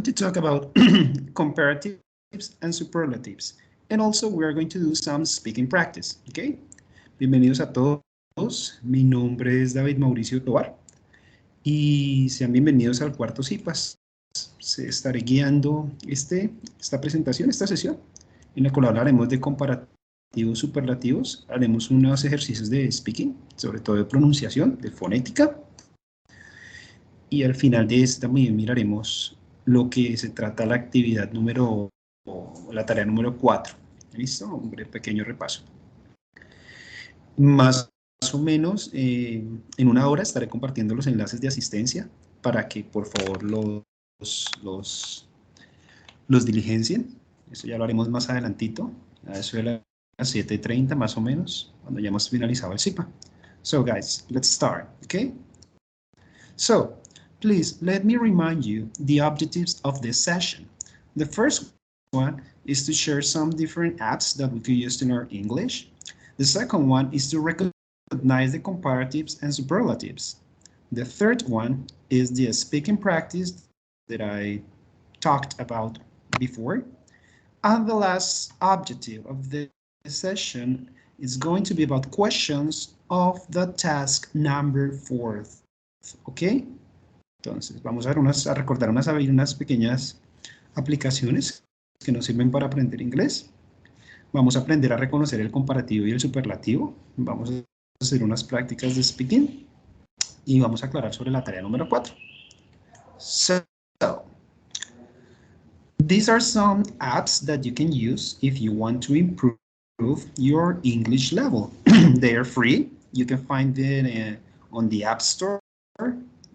going to talk about comparatives and superlatives. And also we are going to do some speaking practice, okay? Bienvenidos a todos. Mi nombre es David Mauricio Tovar. Y sean bienvenidos al cuarto CIPAS. Se estaré guiando esta presentación, esta sesión, en la cual hablaremos de comparativos superlativos. Haremos unos ejercicios de speaking, sobre todo de pronunciación, de fonética. Y al final de esta también miraremos lo que se trata la actividad la tarea número 4. ¿Listo? Un pequeño repaso. Más o menos en una hora estaré compartiendo los enlaces de asistencia para que por favor los diligencien. Eso ya lo haremos más adelantito, a eso de las 7:30 más o menos, cuando ya hemos finalizado el CIPA. So guys, let's start, okay? So, please let me remind you the objectives of this session. The first one is to share some different apps that we could use in our English. The second one is to recognize the comparatives and superlatives. The third one is the speaking practice that I talked about before. And the last objective of this session is going to be about questions of the task number 4. Okay? Entonces, vamos a recordar unas pequeñas aplicaciones que nos sirven para aprender inglés. Vamos a aprender a reconocer el comparativo y el superlativo. Vamos a hacer unas prácticas de speaking. Y vamos a aclarar sobre la tarea número 4. So, these are some apps that you can use if you want to improve your English level. They are free. You can find it on the App Store.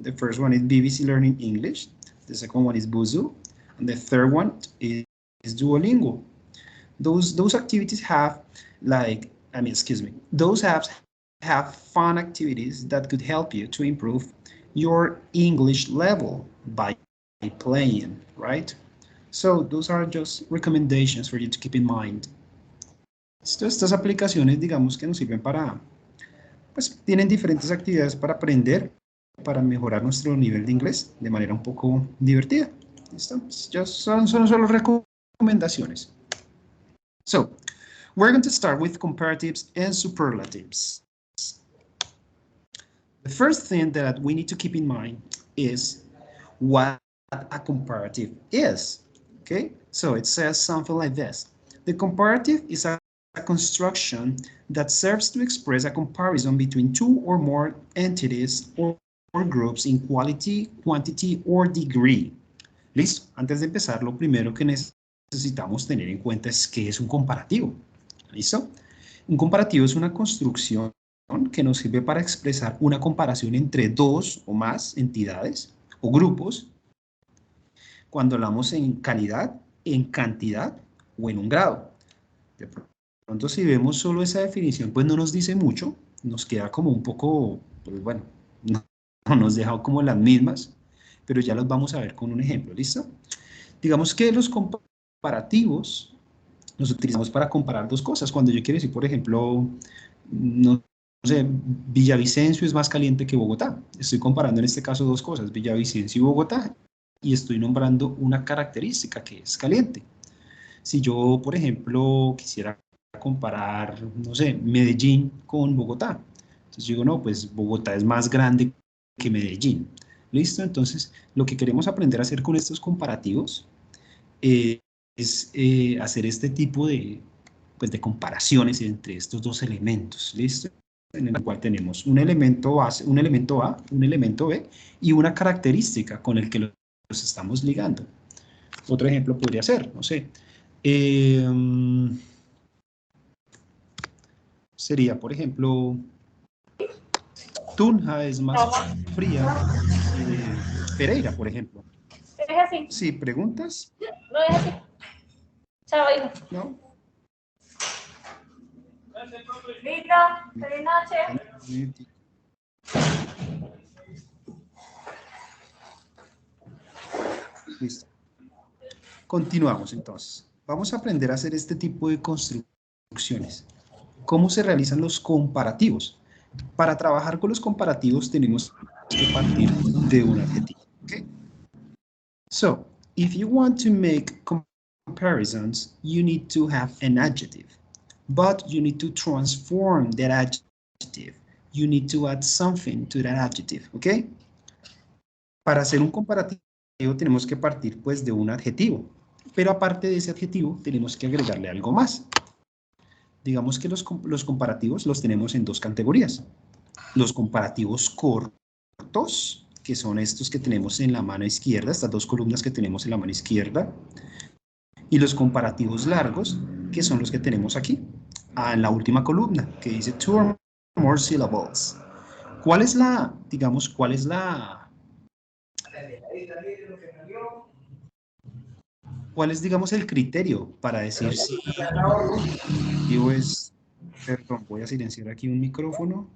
The first one is BBC Learning English. The second one is Busuu. And the third one is Duolingo. Those activities have those apps have fun activities that could help you to improve your English level by playing, right? So those are just recommendations for you to keep in mind. Estas aplicaciones, digamos que nos sirven para, pues tienen diferentes actividades para aprender, para mejorar nuestro nivel de inglés de manera un poco divertida. ¿Listo? Son solo recomendaciones. So, we're going to start with comparatives and superlatives. The first thing that we need to keep in mind is what a comparative is. Okay, so it says something like this. The comparative is a construction that serves to express a comparison between two or more entities or groups in quality, quantity, or degree. Listo. Antes de empezar, lo primero que necesitamos tener en cuenta es qué es un comparativo. ¿Listo? Un comparativo es una construcción que nos sirve para expresar una comparación entre dos o más entidades o grupos cuando hablamos en calidad, en cantidad o en un grado. De pronto, si vemos solo esa definición, pues no nos dice mucho, nos queda como un poco, pues bueno, no nos deja como las mismas, pero ya los vamos a ver con un ejemplo, ¿listo? Digamos que los comparativos los utilizamos para comparar dos cosas. Cuando yo quiero decir, por ejemplo, no sé, Villavicencio es más caliente que Bogotá. Estoy comparando en este caso dos cosas, Villavicencio y Bogotá, y estoy nombrando una característica que es caliente. Si yo, por ejemplo, quisiera comparar, no sé, Medellín con Bogotá, entonces digo, no, pues Bogotá es más grande que Medellín. ¿Listo? Entonces, lo que queremos aprender a hacer con estos comparativos es hacer este tipo de comparaciones entre estos dos elementos. ¿Listo? En el cual tenemos un elemento A, un elemento B y una característica con el que los estamos ligando. Otro ejemplo podría ser, no sé, sería, por ejemplo, Tunja es más fría que Pereira, por ejemplo. ¿Es así? Sí, ¿preguntas? No es así. Chao, hijo. ¿No? Listo. Feliz noche. Listo. Continuamos entonces. Vamos a aprender a hacer este tipo de construcciones. ¿Cómo se realizan los comparativos? Para trabajar con los comparativos tenemos que partir de un adjetivo. Okay? So, if you want to make comparisons, you need to have an adjective, but you need to transform that adjective. You need to add something to that adjective, ¿ok? Para hacer un comparativo tenemos que partir pues de un adjetivo, pero aparte de ese adjetivo tenemos que agregarle algo más. Digamos que los comparativos los tenemos en dos categorías. Los comparativos cortos, que son estos que tenemos en la mano izquierda, estas dos columnas que tenemos en la mano izquierda, y los comparativos largos, que son los que tenemos aquí, en la última columna, que dice two or more syllables. ¿Cuál es la, digamos, cuál es la... ¿Cuál es, digamos, el criterio para decir si digo es... Perdón, voy a silenciar aquí un micrófono.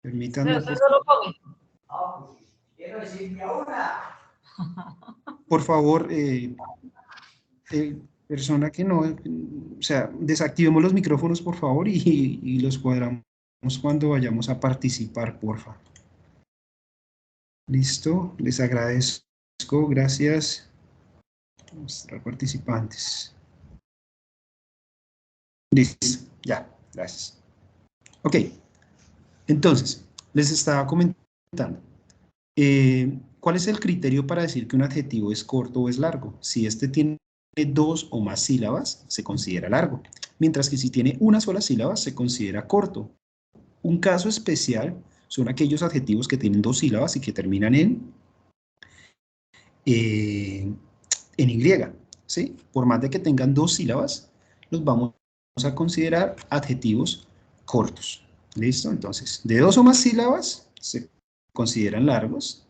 Permítanme. Por favor, persona que no, o sea, desactivemos los micrófonos, por favor, y los cuadramos cuando vayamos a participar, porfa. Listo, les agradezco, gracias. Mostrar participantes. Listo, ya, gracias. Ok, entonces, les estaba comentando. ¿Cuál es el criterio para decir que un adjetivo es corto o es largo? Si este tiene dos o más sílabas, se considera largo, mientras que si tiene una sola sílaba, se considera corto. Un caso especial son aquellos adjetivos que tienen dos sílabas y que terminan en Y, ¿sí? Por más de que tengan dos sílabas, los vamos a considerar adjetivos cortos. ¿Listo? Entonces, de dos o más sílabas se consideran largos,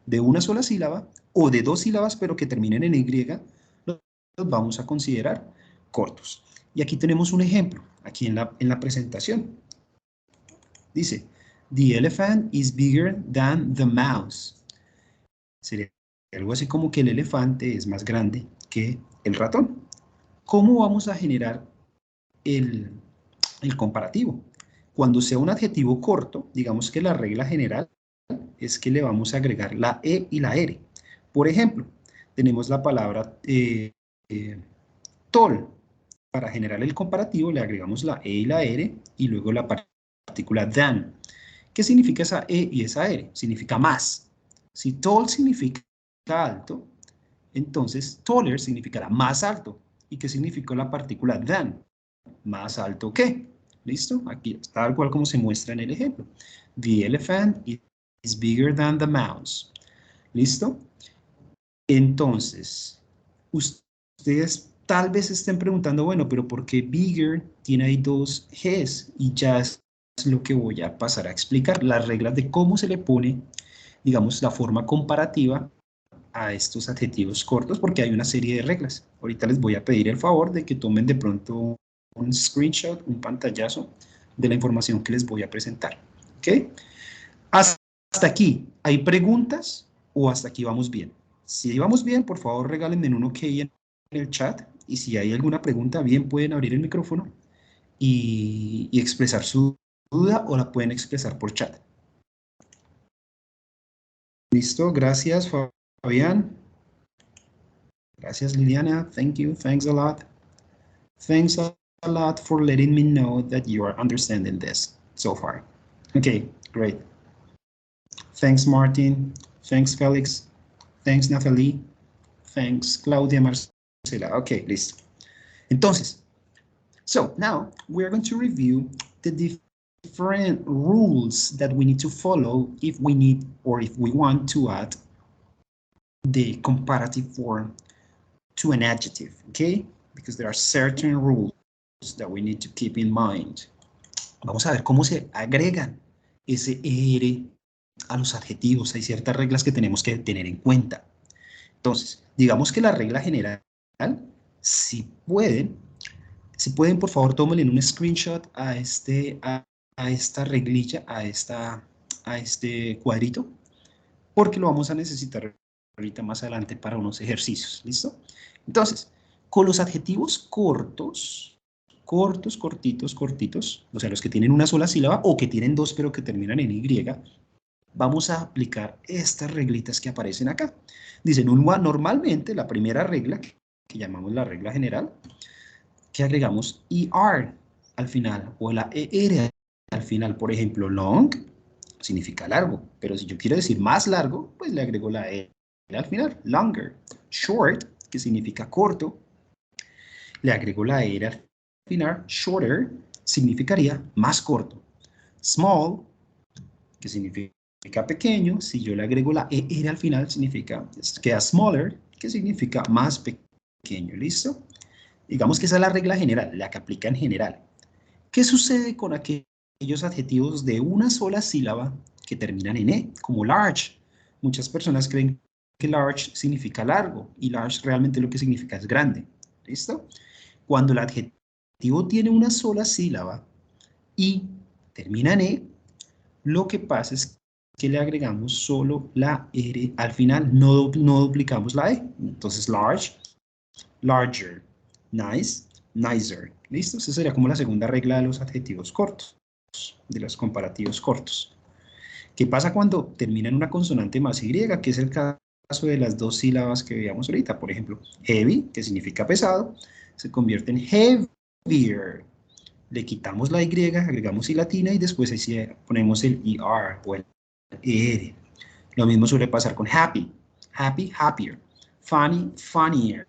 de una sola sílaba o de dos sílabas pero que terminen en Y, los vamos a considerar cortos. Y aquí tenemos un ejemplo, aquí en la presentación. Dice, the elephant is bigger than the mouse. Sería algo así como que el elefante es más grande que el ratón. ¿Cómo vamos a generar el comparativo? Cuando sea un adjetivo corto, digamos que la regla general es que le vamos a agregar la E y la R. Por ejemplo, tenemos la palabra tall. Para generar el comparativo le agregamos la E y la R y luego la partícula than. ¿Qué significa esa E y esa R? Significa más. Si tall significa alto, entonces taller significará más alto. ¿Y qué significa la partícula than? Más alto que. ¿Listo? Aquí tal cual como se muestra en el ejemplo. The elephant is bigger than the mouse. ¿Listo? Entonces, ustedes tal vez estén preguntando, bueno, pero ¿por qué bigger tiene ahí dos Gs? Y ya es lo que voy a pasar a explicar, las reglas de cómo se le pone, digamos, la forma comparativa a estos adjetivos cortos, porque hay una serie de reglas. Ahorita les voy a pedir el favor de que tomen de pronto un screenshot, un pantallazo de la información que les voy a presentar. ¿Ok? Hasta aquí, ¿hay preguntas o hasta aquí vamos bien? Si vamos bien, por favor regálenme un OK en el chat, y si hay alguna pregunta, bien pueden abrir el micrófono y expresar su duda o la pueden expresar por chat. Listo, gracias Fabián. Gracias Liliana, thank you, thanks a lot. Thanks a lot for letting me know that you are understanding this so far. Okay, great. Thanks Martin, thanks Felix, thanks Nathalie, thanks Claudia Marcela. Okay, listo. Entonces, so now we're going to review the different rules that we need to follow if we need or if we want to add the comparative form to an adjective, okay? Because there are certain rules that we need to keep in mind. Vamos a ver cómo se agregan ese ER a los adjetivos. Hay ciertas reglas que tenemos que tener en cuenta. Entonces, digamos que la regla general, si pueden, por favor, tómenle un screenshot a esta reglilla, a este cuadrito, porque lo vamos a necesitar ahorita más adelante para unos ejercicios, ¿listo? Entonces, con los adjetivos cortos, cortos, cortitos, cortitos, o sea, los que tienen una sola sílaba o que tienen dos pero que terminan en Y, vamos a aplicar estas reglitas que aparecen acá. Dicen, normalmente la primera regla, que llamamos la regla general, que agregamos ER al final, o la ER al final. Por ejemplo, long significa largo, pero si yo quiero decir más largo, pues le agrego la ER al final, longer. Short, que significa corto, le agrego la ER al final, shorter, significaría más corto. Small, que significa pequeño, si yo le agrego la ER al final, queda smaller, que significa más pequeño. ¿Listo? Digamos que esa es la regla general, la que aplica en general. ¿Qué sucede con aquellos adjetivos de una sola sílaba que terminan en E, como large? Muchas personas creen que large significa largo, y large realmente lo que significa es grande. ¿Listo? Cuando el adjetivo tiene una sola sílaba y termina en E, lo que pasa es que le agregamos solo la R al final, no duplicamos la E. Entonces, large, larger, nice, nicer. ¿Listo? Esa sería como la segunda regla de los adjetivos cortos, de los comparativos cortos. ¿Qué pasa cuando terminan una consonante más Y? Que es el caso de las dos sílabas que veíamos ahorita. Por ejemplo, heavy, que significa pesado, se convierte en heavier. Le quitamos la Y, agregamos I latina y después ahí ponemos el ER o el ER. Lo mismo suele pasar con happy. Happy, happier. Funny, funnier.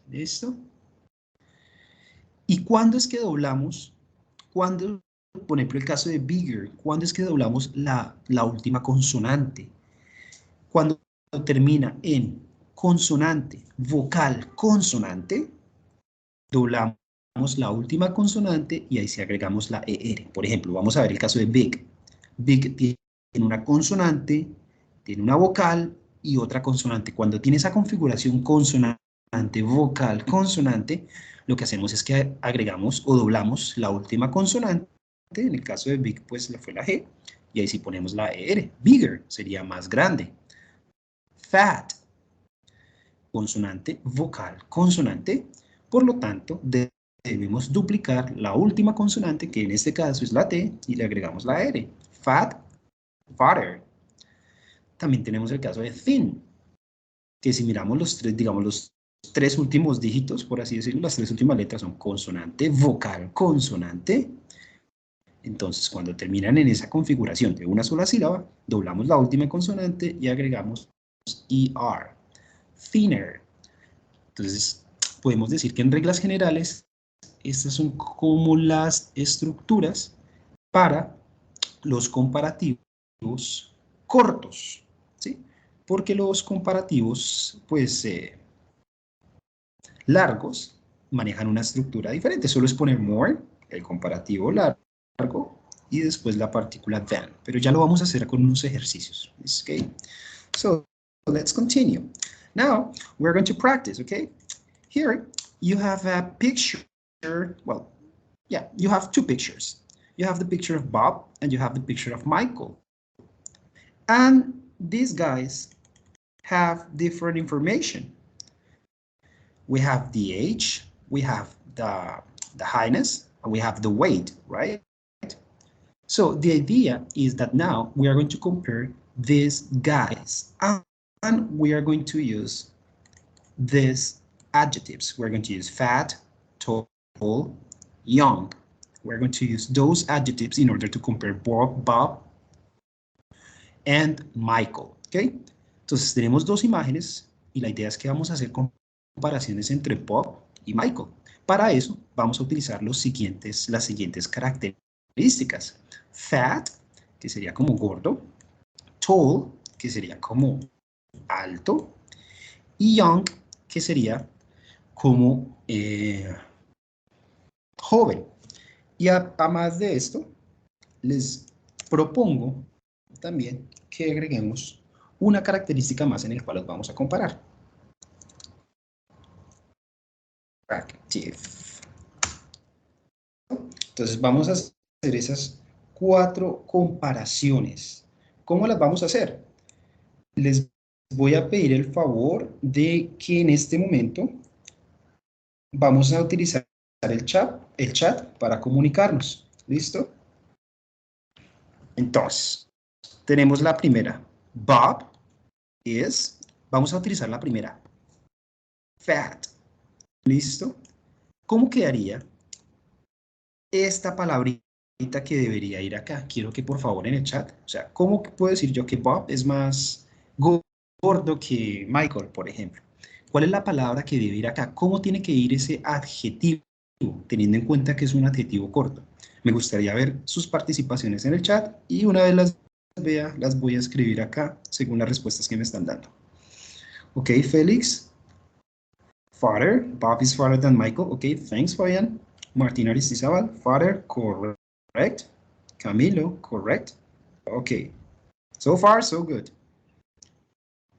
¿Listo? ¿Y cuándo es que doblamos? ¿Cuándo, por ejemplo, el caso de bigger, cuándo es que doblamos la última consonante? Cuando termina en consonante, vocal, consonante, doblamos la última consonante y ahí sí agregamos la ER. Por ejemplo, vamos a ver el caso de big. Big tiene una consonante, tiene una vocal y otra consonante. Cuando tiene esa configuración consonante, vocal, consonante, lo que hacemos es que agregamos o doblamos la última consonante. En el caso de big, pues fue la G. Y ahí sí ponemos la ER. Bigger sería más grande. Fat, consonante, vocal, consonante. Por lo tanto, debemos duplicar la última consonante, que en este caso es la T, y le agregamos la R. Fat, fatter. También tenemos el caso de thin, que si miramos los tres, digamos, los tres últimos dígitos, por así decirlo, las tres últimas letras son consonante, vocal, consonante. Entonces, cuando terminan en esa configuración de una sola sílaba, doblamos la última consonante y agregamos ER. Thinner. Entonces, podemos decir que en reglas generales, estas son como las estructuras para los comparativos cortos, ¿sí? Porque los comparativos, pues, largos, manejan una estructura diferente. Solo es poner more, el comparativo largo, y después la partícula than. Pero ya lo vamos a hacer con unos ejercicios, ¿ok? So, let's continue. Now, we're going to practice, okay? Here, you have a picture, well, yeah, you have two pictures. You have the picture of Bob and you have the picture of Michael. And these guys have different information. We have the age, we have the highness, and we have the weight, right? So the idea is that now we are going to compare these guys and we are going to use these adjectives. We're going to use fat, tall, young. We're going to use those adjectives in order to compare Bob and Michael, ¿ok? Entonces tenemos dos imágenes y la idea es que vamos a hacer comparaciones entre Bob y Michael. Para eso vamos a utilizar las siguientes características. Fat, que sería como gordo. Tall, que sería como alto. Y young, que sería como joven. Y a más de esto, les propongo también que agreguemos una característica más en el cual los vamos a comparar. Active. Entonces vamos a hacer esas 4 comparaciones. ¿Cómo las vamos a hacer? Les voy a pedir el favor de que en este momento vamos a utilizar el chat para comunicarnos. ¿Listo? Entonces, tenemos la primera. Bob is, vamos a utilizar la primera. Fat. ¿Listo? ¿Cómo quedaría esta palabrita que debería ir acá? Quiero que por favor en el chat, o sea, ¿cómo puedo decir yo que Bob es más gordo que Michael, por ejemplo? ¿Cuál es la palabra que debe ir acá? ¿Cómo tiene que ir ese adjetivo, teniendo en cuenta que es un adjetivo corto? Me gustaría ver sus participaciones en el chat y una vez las vea, las voy a escribir acá según las respuestas que me están dando. Ok, Félix. Father. Bob is farther than Michael. Ok, thanks, Fabian. Martina Aristizabal. Father, correct. Camilo, correct. Ok. So far, so good.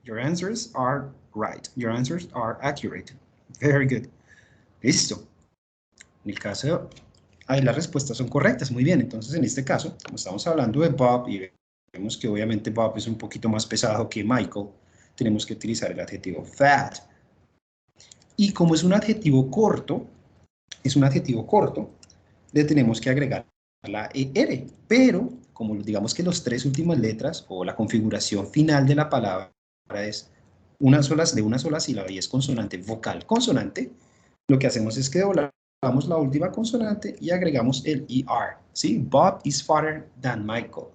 Your answers are right. Your answers are accurate. Very good. Listo. En el caso, ahí las respuestas son correctas. Muy bien. Entonces, en este caso, como estamos hablando de Bob y vemos que obviamente Bob es un poquito más pesado que Michael, tenemos que utilizar el adjetivo fat. Y como es un adjetivo corto, le tenemos que agregar la ER. Pero, como digamos que los tres últimas letras o la configuración final de la palabra es de una sola sílaba y es consonante, vocal, consonante, lo que hacemos es que doblamos la última consonante y agregamos el ER. ¿Sí? Bob is fatter than Michael.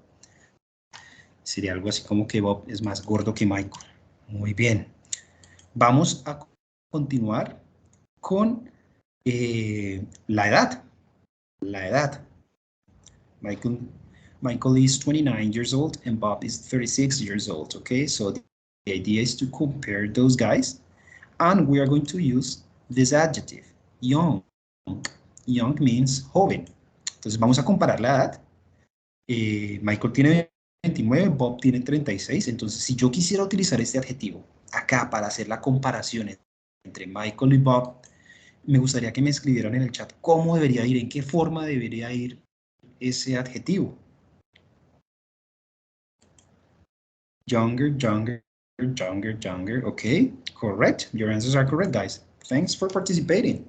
Sería algo así como que Bob es más gordo que Michael. Muy bien. Vamos a continuar con la edad. La edad. Michael is 29 years old and Bob is 36 years old. Okay, so the idea is to compare those guys, and we are going to use this adjective, young. Young means joven. Entonces vamos a comparar la edad. Michael tiene 29, Bob tiene 36. Entonces, si yo quisiera utilizar este adjetivo acá para hacer la comparación entre Michael y Bob, me gustaría que me escribieran en el chat cómo debería ir, en qué forma debería ir ese adjetivo. Younger, younger, younger, younger. Okay, correct. Your answers are correct, guys. Thanks for participating.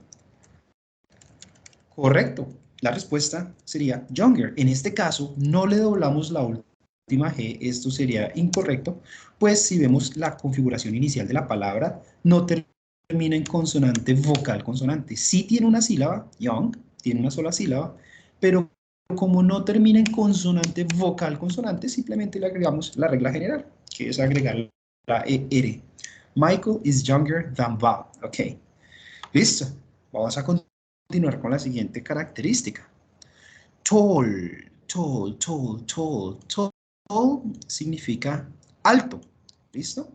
Correcto. La respuesta sería younger. En este caso, no le doblamos la última G. Esto sería incorrecto, pues si vemos la configuración inicial de la palabra, no termina en consonante vocal consonante. Sí tiene una sílaba, young, tiene una sola sílaba, pero como no termina en consonante vocal consonante, simplemente le agregamos la regla general, que es agregar la ER. Michael is younger than Bob. Ok. Listo. Vamos a continuar con la siguiente característica. Tall, tall, tall, tall, tall. Tall significa alto. ¿Listo?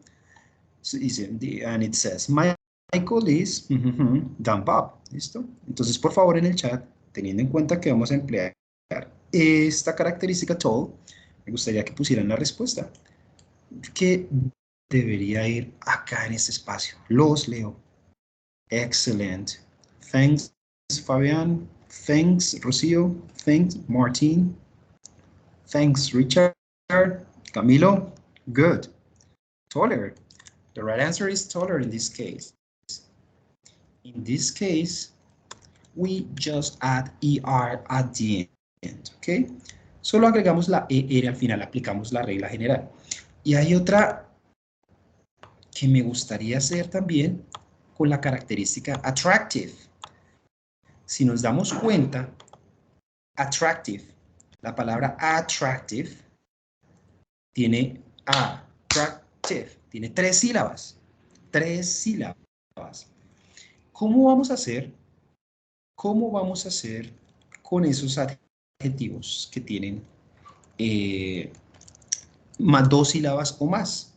And it says, Michael is than Bob. ¿Listo? Entonces, por favor, en el chat, teniendo en cuenta que vamos a emplear esta característica tall, me gustaría que pusieran la respuesta que debería ir acá en este espacio. Los leo. Excellent. Thanks, Fabian. Thanks, Rocio. Thanks, Martin. Thanks, Richard. Camilo. Good. Taller. The right answer is taller in this case. In this case, we just add ER at the end, ¿ok? Solo agregamos la ER al final, aplicamos la regla general. Y hay otra que me gustaría hacer también con la característica attractive. Si nos damos cuenta, attractive, la palabra attractive tiene attractive, tiene tres sílabas. Tres sílabas. ¿Cómo vamos a hacer? ¿Cómo vamos a hacer con esos adjetivos que tienen más dos sílabas o más?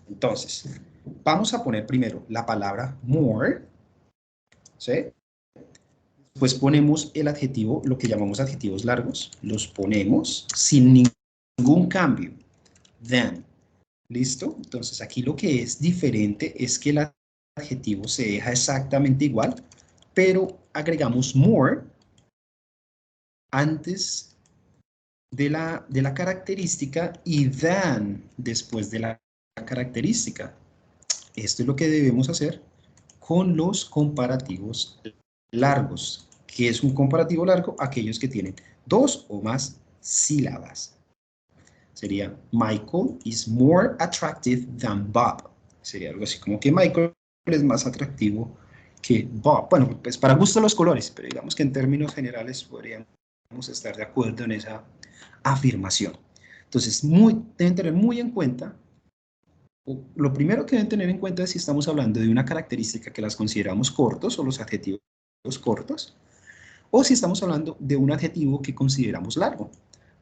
Entonces, vamos a poner primero la palabra more, ¿sí? Después ponemos el adjetivo, lo que llamamos adjetivos largos, los ponemos sin ningún cambio. Then, ¿listo? Entonces, aquí lo que es diferente es que el adjetivo se deja exactamente igual, pero agregamos more antes de la característica y than después de la característica. Esto es lo que debemos hacer con los comparativos largos. ¿Qué es un comparativo largo? Aquellos que tienen 2 o más sílabas. Sería Michael is more attractive than Bob. Sería algo así como que Michael es más atractivo que Bob. Bueno, pues para gusto los colores, pero digamos que en términos generales podríamos estar de acuerdo en esa afirmación. Entonces, deben tener muy en cuenta, lo primero que deben tener en cuenta es si estamos hablando de una característica que las consideramos cortos o los adjetivos cortos, o si estamos hablando de un adjetivo que consideramos largo.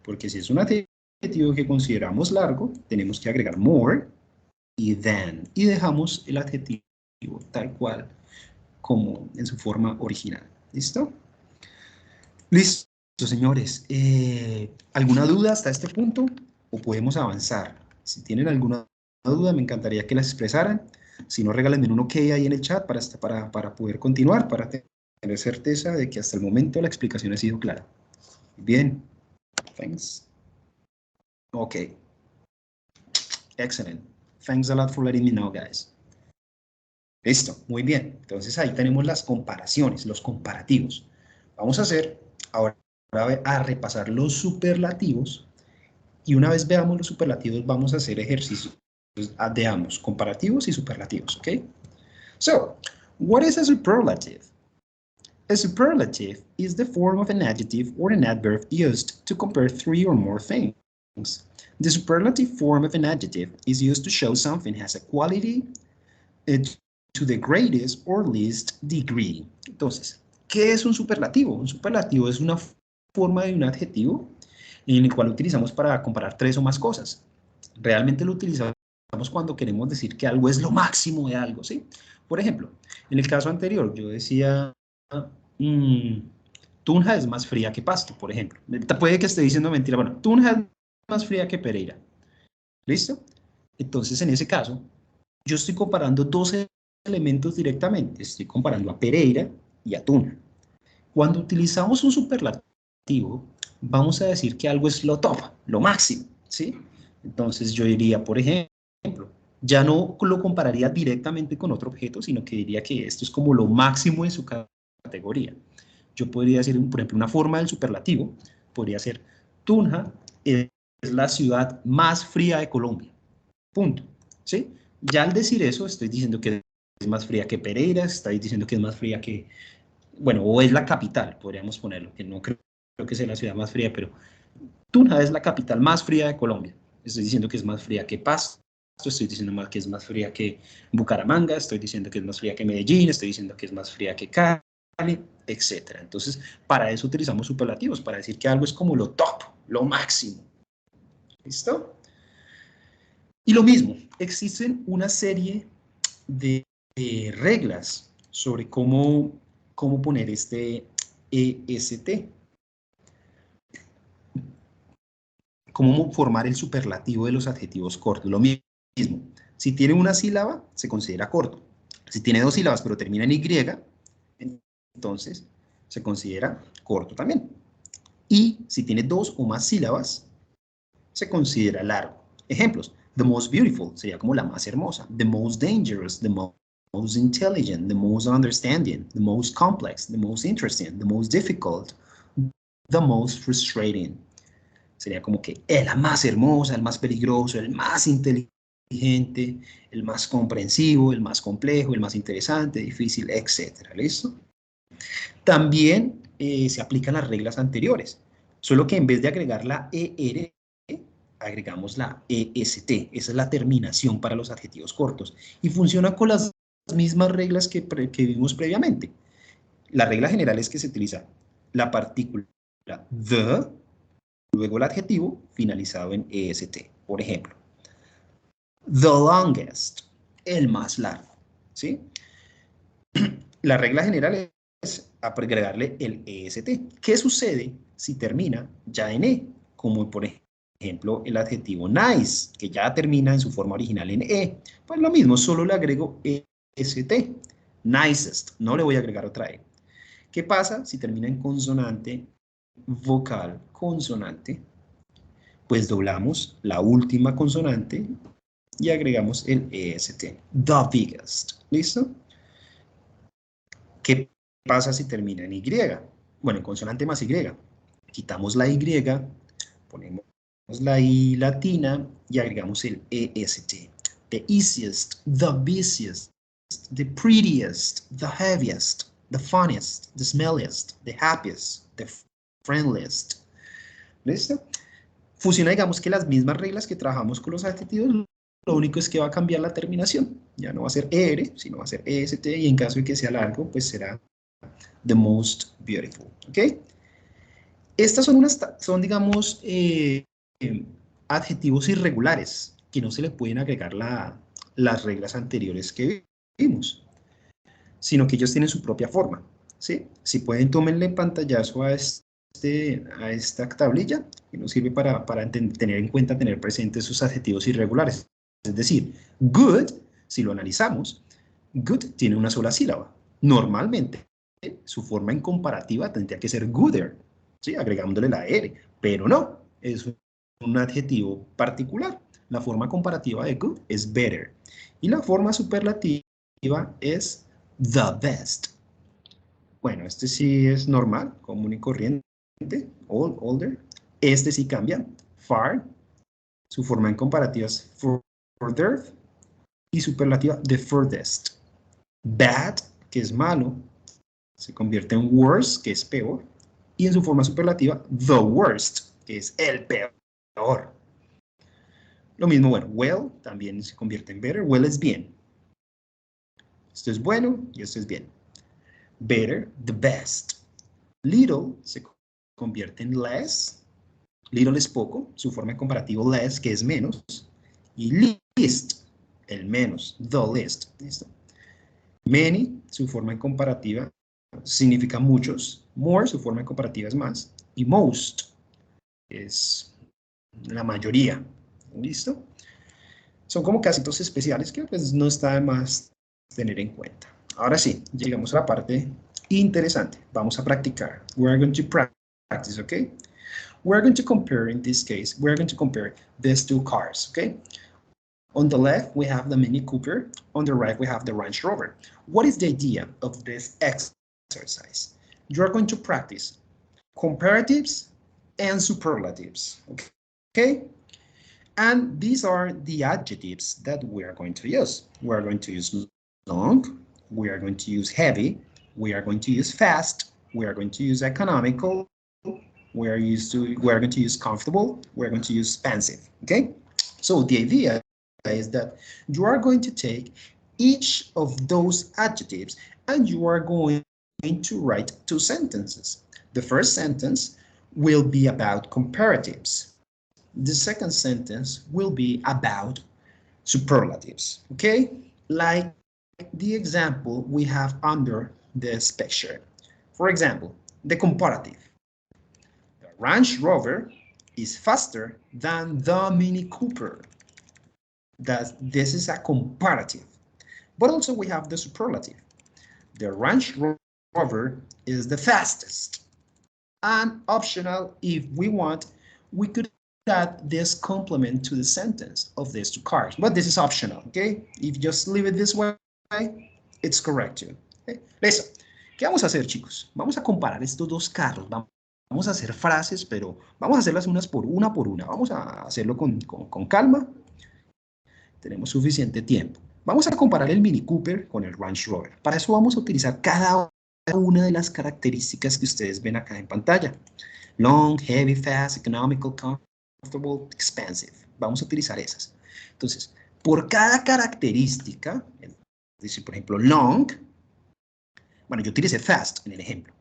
Porque si es un adjetivo que consideramos largo, tenemos que agregar more y than, y dejamos el adjetivo tal cual como en su forma original. ¿Listo? Listo, señores. ¿Alguna duda hasta este punto? ¿O podemos avanzar? Si tienen alguna duda, me encantaría que las expresaran. Si no, regálenme un OK ahí en el chat para poder continuar, para tener certeza de que hasta el momento la explicación ha sido clara. Bien. Thanks. OK. Excellent. Thanks a lot for letting me know, guys. Listo, muy bien. Entonces ahí tenemos las comparaciones, los comparativos. Vamos a hacer ahora a repasar los superlativos y una vez veamos los superlativos vamos a hacer ejercicios de ambos, comparativos y superlativos, ¿ok? So, what is a superlative? A superlative is the form of an adjective or an adverb used to compare 3 or more things. The superlative form of an adjective is used to show something has a quality to the greatest or least degree. Entonces, ¿qué es un superlativo? Un superlativo es una forma de un adjetivo en el cual utilizamos para comparar 3 o más cosas. Realmente lo utilizamos cuando queremos decir que algo es lo máximo de algo, ¿sí? Por ejemplo, en el caso anterior yo decía, Tunja es más fría que Pasto, por ejemplo. Puede que esté diciendo mentira. Bueno, Tunja es más fría que Pereira. ¿Listo? Entonces, en ese caso, yo estoy comparando dos elementos directamente. Estoy comparando a Pereira y a Tunja. Cuando utilizamos un superlativo, vamos a decir que algo es lo top, lo máximo, ¿sí? Entonces yo diría, por ejemplo, ya no lo compararía directamente con otro objeto, sino que diría que esto es como lo máximo en su categoría. Yo podría decir, por ejemplo, una forma del superlativo, podría ser, Tunja es la ciudad más fría de Colombia, punto, ¿sí? Ya al decir eso, estoy diciendo que es más fría que Pereira, estoy diciendo que es más fría que, bueno, o es la capital, podríamos ponerlo, que no creo que sea la ciudad más fría, pero Tunja es la capital más fría de Colombia. Estoy diciendo que es más fría que Pasto, estoy diciendo que es más fría que Bucaramanga, estoy diciendo que es más fría que Medellín, estoy diciendo que es más fría que Cali, etc. Entonces, para eso utilizamos superlativos, para decir que algo es como lo top, lo máximo. ¿Listo? Y lo mismo, existen una serie de reglas sobre cómo poner este EST. Cómo formar el superlativo de los adjetivos cortos. Lo mismo, si tiene una sílaba, se considera corto. Si tiene 2 sílabas, pero termina en Y, entonces se considera corto también. Y si tiene 2 o más sílabas, se considera largo. Ejemplos, the most beautiful sería como la más hermosa, the most dangerous, the most intelligent, the most understanding, the most complex, the most interesting, the most difficult, the most frustrating. Sería como que la más hermosa, el más peligroso, el más inteligente, el más comprensivo, el más complejo, el más interesante, difícil, etc. ¿Listo? También se aplican las reglas anteriores, solo que en vez de agregar la ER, agregamos la EST. Esa es la terminación para los adjetivos cortos. Y funciona con las mismas reglas que vimos previamente. La regla general es que se utiliza la partícula the, luego el adjetivo finalizado en EST. Por ejemplo, the longest, el más largo, ¿sí? La regla general es agregarle el EST. ¿Qué sucede si termina ya en E? Como por ejemplo el adjetivo nice, que ya termina en su forma original en E. Pues lo mismo, solo le agrego EST. Nicest, no le voy a agregar otra E. ¿Qué pasa si termina en consonante, vocal, consonante? Pues doblamos la última consonante y agregamos el EST. The biggest. ¿Listo? ¿Qué pasa si termina en Y? Bueno, en consonante más Y. Quitamos la Y, ponemos la I latina y agregamos el EST. The easiest, the busiest, the prettiest, the heaviest, the funniest, the smelliest, the happiest, the friendliest. ¿Listo? Funciona, digamos que las mismas reglas que trabajamos con los adjetivos, lo único es que va a cambiar la terminación. Ya no va a ser ER, sino va a ser EST, y en caso de que sea largo, pues será the most beautiful. ¿Ok? Estas son digamos, adjetivos irregulares, que no se le pueden agregar las reglas anteriores que vimos, sino que ellos tienen su propia forma. ¿Sí? Si pueden, tómenle pantallazo a esta tablilla, que nos sirve para tener en cuenta, tener presentes sus adjetivos irregulares. Es decir, good, si lo analizamos, good tiene una sola sílaba. Normalmente, su forma en comparativa tendría que ser gooder, ¿sí? Agregándole la R, pero no, es un adjetivo particular. La forma comparativa de good es better, y la forma superlativa es the best. Bueno, este sí es normal, común y corriente, older. Este sí cambia, far. Su forma en comparativa es further, y superlativa the furthest. Bad, que es malo, se convierte en worse, que es peor, y en su forma superlativa the worst, que es el peor. Lo mismo, bueno, well también se convierte en better. Well es bien. Esto es bueno y esto es bien. Better, the best. Little se convierte en less. Little es poco, su forma en comparativo less, que es menos. Y least, el menos, the least. ¿Listo? Many, su forma en comparativa, significa muchos. More, su forma en comparativa es más. Y most, es la mayoría. ¿Listo? Son como casitos especiales que pues no está de más tener en cuenta. Ahora sí, llegamos a la parte interesante. Vamos a practicar. We're going to practice, okay? We're going to compare, in this case, we're going to compare these two cars, okay? On the left, we have the Mini Cooper. On the right, we have the Range Rover. What is the idea of this exercise? You're going to practice comparatives and superlatives, okay? And these are the adjectives that we are going to use. We are going to use long, we are going to use heavy, we are going to use fast, we are going to use economical, we are going to use comfortable, we are going to use expensive, okay? So the idea is that you are going to take each of those adjectives and you are going to write two sentences. The first sentence will be about comparatives. The second sentence will be about superlatives, okay? Like the example we have under this picture. For example, the comparative. The Range Rover is faster than the Mini Cooper. This is a comparative. But also we have the superlative. The Range Rover is the fastest. And optional, if we want, we could add this complement to the sentence of these two cars. But this is optional, okay? If you just leave it this way, it's correct too. Okay? Listo. ¿Qué vamos a hacer, chicos? Vamos a comparar estos dos carros. Vamos a hacer frases, pero vamos a hacerlas por una. Vamos a hacerlo con calma. Tenemos suficiente tiempo. Vamos a comparar el Mini Cooper con el Range Rover. Para eso vamos a utilizar cada una de las características que ustedes ven acá en pantalla. Long, heavy, fast, economical, comfortable, expensive. Vamos a utilizar esas. Entonces, por cada característica, es decir, por ejemplo, long, bueno, yo utilicé fast en el ejemplo.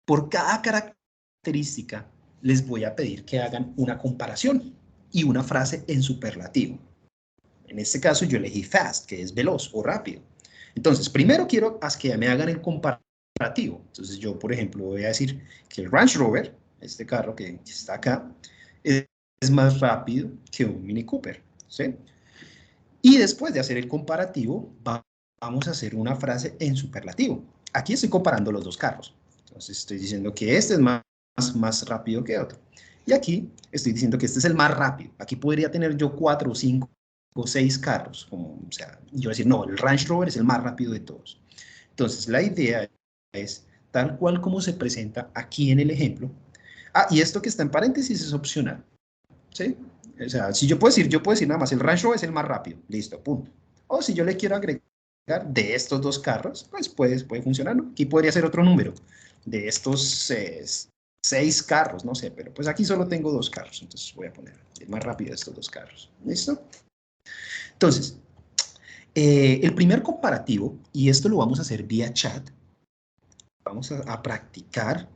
Por cada característica, les voy a pedir que hagan una comparación y una frase en superlativo. En este caso, yo elegí fast, que es veloz o rápido. Entonces, primero quiero que me hagan el comparativo. Entonces, yo, por ejemplo, voy a decir que el Range Rover, este carro que está acá, es más rápido que un Mini Cooper, ¿sí? Y después de hacer el comparativo, vamos a hacer una frase en superlativo. Aquí estoy comparando los dos carros. Entonces, estoy diciendo que este es más rápido que otro. Y aquí estoy diciendo que este es el más rápido. Aquí podría tener yo 4 o 5 o 6 carros. O sea, yo decir, no, el Range Rover es el más rápido de todos. Entonces, la idea es tal cual como se presenta aquí en el ejemplo. Ah, y esto que está en paréntesis es opcional, ¿sí? O sea, si yo puedo decir nada más, el Range Rover es el más rápido, listo, punto. O si yo le quiero agregar de estos dos carros, pues puede funcionar, ¿no? Aquí podría ser otro número, de estos 6 carros, no sé, pero pues aquí solo tengo 2 carros, entonces voy a poner el más rápido de estos 2 carros, ¿listo? Entonces, el primer comparativo, y esto lo vamos a hacer vía chat, vamos a practicar.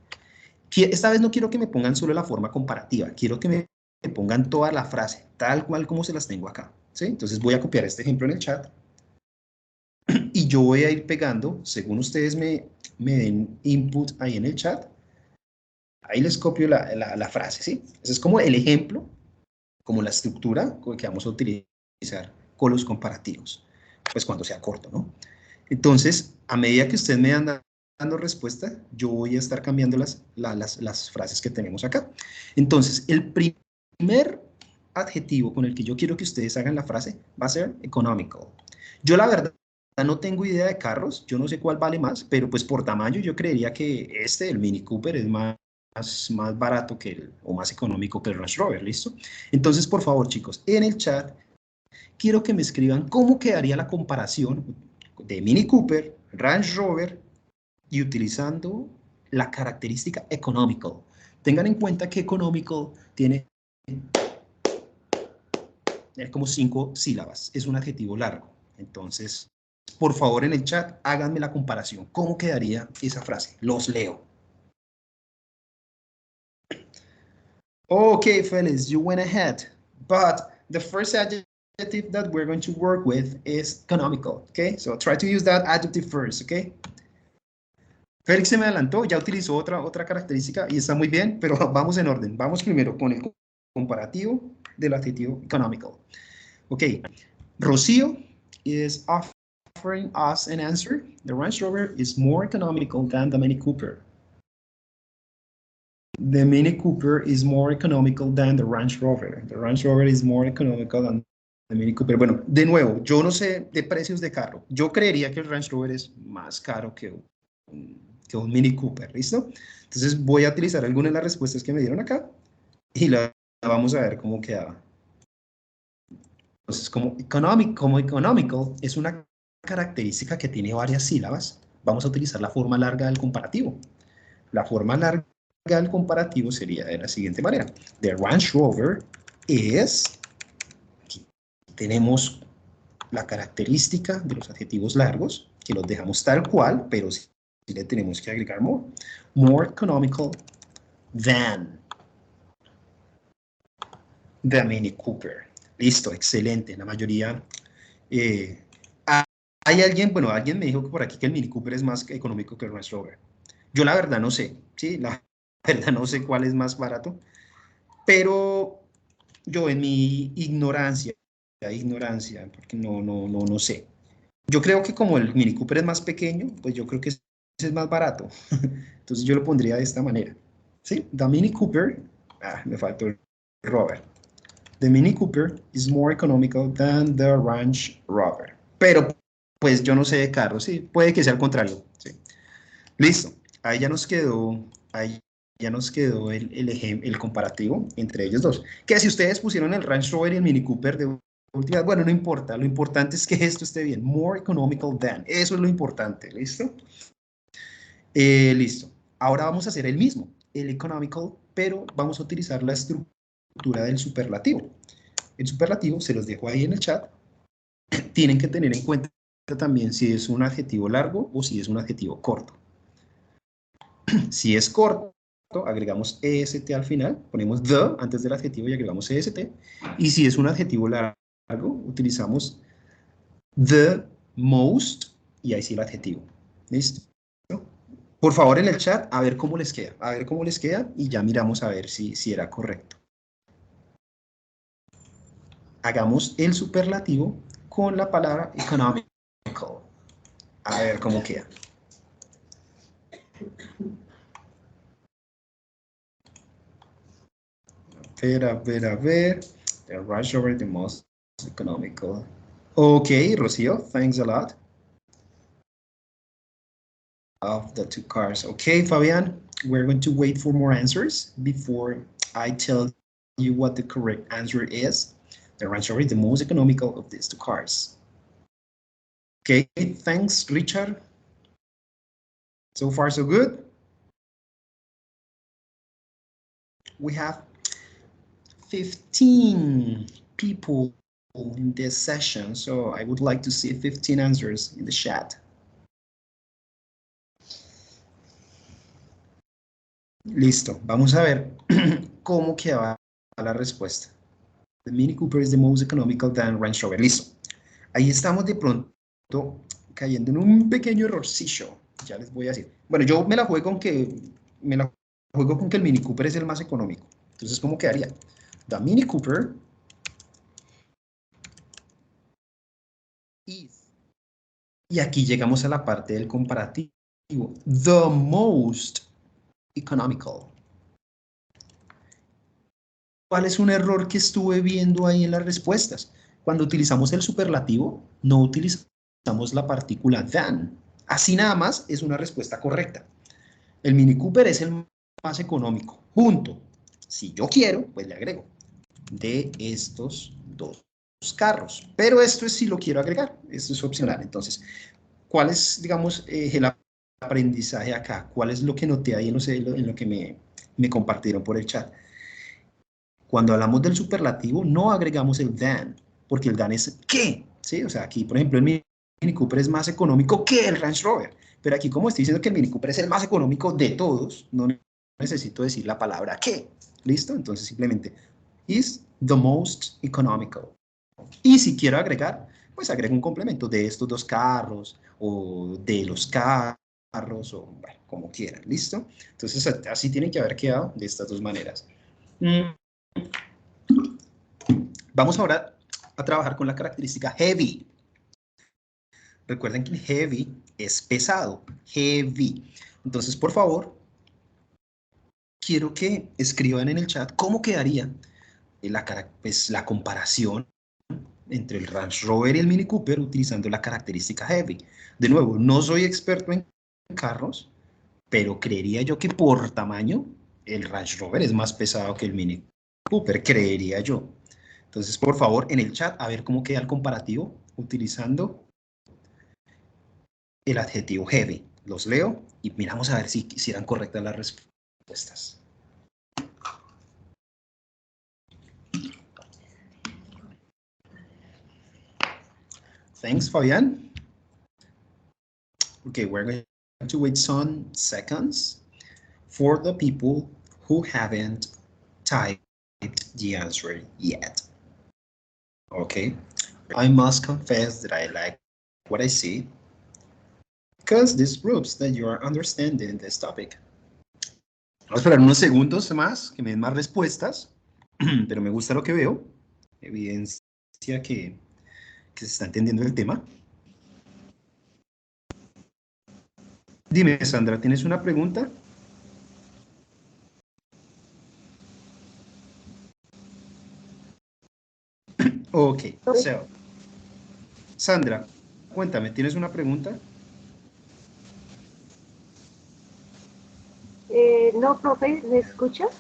Esta vez no quiero que me pongan solo la forma comparativa, quiero que me pongan toda la frase, tal cual como se las tengo acá, ¿sí? Entonces voy a copiar este ejemplo en el chat y yo voy a ir pegando, según ustedes me den input ahí en el chat, ahí les copio la frase, ¿sí? Ese es como el ejemplo, como la estructura que vamos a utilizar con los comparativos, pues cuando sea corto, ¿no? Entonces, a medida que ustedes me dan dando respuesta, yo voy a estar cambiando las frases que tenemos acá. Entonces, el primer adjetivo con el que yo quiero que ustedes hagan la frase va a ser economical. Yo la verdad no tengo idea de carros, yo no sé cuál vale más, pero pues por tamaño yo creería que el Mini Cooper, es más barato o más económico que el Range Rover, ¿listo? Entonces, por favor, chicos, en el chat quiero que me escriban cómo quedaría la comparación de Mini Cooper, Range Rover y utilizando la característica economical. Tengan en cuenta que economical tiene como 5 sílabas, es un adjetivo largo. Entonces, por favor en el chat háganme la comparación. ¿Cómo quedaría esa frase? Los leo. Okay, fellas, you went ahead. But the first adjective that we're going to work with is economical, okay? So try to use that adjective first, okay? Félix se me adelantó, ya utilizó otra característica y está muy bien, pero vamos en orden. Vamos primero con el comparativo del adjetivo economical. Okay, Rocío is offering us an answer. The Range Rover is more economical than the Mini Cooper. The Mini Cooper is more economical than the Range Rover. The Range Rover is more economical than the Mini Cooper. Bueno, de nuevo, yo no sé de precios de carro. Yo creería que el Range Rover es más caro que un Mini Cooper, ¿listo? Entonces voy a utilizar algunas de las respuestas que me dieron acá y la vamos a ver cómo quedaba. Entonces, como economical es una característica que tiene varias sílabas, vamos a utilizar la forma larga del comparativo. La forma larga del comparativo sería de la siguiente manera. The Range Rover is, aquí tenemos la característica de los adjetivos largos, que los dejamos tal cual, pero sí le tenemos que agregar more economical than the Mini Cooper. Listo, excelente. La mayoría... hay alguien, bueno, alguien me dijo que por aquí que el Mini Cooper es más económico que el Range Rover. Yo la verdad no sé, ¿sí? La verdad no sé cuál es más barato, pero yo en mi ignorancia, porque no sé. Yo creo que como el Mini Cooper es más pequeño, pues yo creo que ese es más barato. Entonces yo lo pondría de esta manera. ¿Sí? The Mini Cooper, me faltó el Rover. The Mini Cooper is more economical than the Range Rover. Pero pues yo no sé de carros, sí, puede que sea al contrario. Sí. Listo, ahí ya nos quedó, el comparativo entre ellos dos. Que si ustedes pusieron el Range Rover y el Mini Cooper de última, bueno, no importa, lo importante es que esto esté bien. More economical than, eso es lo importante, ¿listo? Listo. Ahora vamos a hacer el mismo, el economical, pero vamos a utilizar la estructura del superlativo. El superlativo se los dejo ahí en el chat. Tienen que tener en cuenta también si es un adjetivo largo o si es un adjetivo corto. Si es corto, agregamos est al final, ponemos the antes del adjetivo y agregamos est. Y si es un adjetivo largo, utilizamos the most y ahí sí el adjetivo. ¿Listo? Por favor en el chat a ver cómo les queda, y ya miramos a ver si era correcto. Hagamos el superlativo con la palabra economical. A ver cómo queda. A ver. The Range Rover, the most economical. Ok, Rocío, thanks a lot. of the two cars. Okay, Fabian, we're going to wait for more answers before I tell you what the correct answer is. The Range Rover is the most economical of these two cars. Okay, thanks, Richard. So far, so good. We have 15 people in this session, so I would like to see 15 answers in the chat. Listo, vamos a ver cómo queda la respuesta. The Mini Cooper is the most economical than Range Rover. Listo. Ahí estamos de pronto cayendo en un pequeño errorcillo. Ya les voy a decir. Bueno, yo me la juego con que el Mini Cooper es el más económico. Entonces, ¿cómo quedaría? The Mini Cooper is. Y aquí llegamos a la parte del comparativo. The most economical. ¿Cuál es un error que estuve viendo ahí en las respuestas? Cuando utilizamos el superlativo, no utilizamos la partícula than. Así nada más es una respuesta correcta. El Mini Cooper es el más económico. Punto. Si yo quiero, pues le agrego de estos dos carros. Pero esto es si lo quiero agregar. Esto es opcional. Entonces, ¿cuál es, digamos, el aprendizaje acá? ¿Cuál es lo que noté ahí en lo que me compartieron por el chat? Cuando hablamos del superlativo, no agregamos el than, porque el than es ¿qué? ¿Sí? O sea, aquí, por ejemplo, el Mini Cooper es más económico que el Range Rover. Pero aquí, como estoy diciendo que el Mini Cooper es el más económico de todos, no necesito decir la palabra ¿qué? ¿Listo? Entonces, simplemente, is the most economical. Y si quiero agregar, pues agrego un complemento de estos dos carros, o de los carros, o bueno, como quieran, ¿listo? Entonces, así tienen que haber quedado de estas dos maneras. Vamos ahora a trabajar con la característica heavy. Recuerden que heavy es pesado, heavy. Entonces, por favor, quiero que escriban en el chat cómo quedaría la comparación entre el Range Rover y el Mini Cooper utilizando la característica heavy. De nuevo, no soy experto en carros, pero creería yo que por tamaño el Range Rover es más pesado que el Mini Cooper, creería yo. Entonces, por favor, en el chat, a ver cómo queda el comparativo utilizando el adjetivo heavy. Los leo y miramos a ver si eran correctas las respuestas. Thanks, Fabián. Okay, we're going to wait some seconds for the people who haven't typed the answer yet. Okay, I must confess that I like what I see because this proves that you are understanding this topic. Vamos a esperar unos segundos más, que me den más respuestas, pero me gusta lo que veo, evidencia que se está entendiendo el tema. Dime, Sandra, ¿tienes una pregunta? Ok, so, Sandra, cuéntame, ¿tienes una pregunta? No, profe, ¿me escuchas?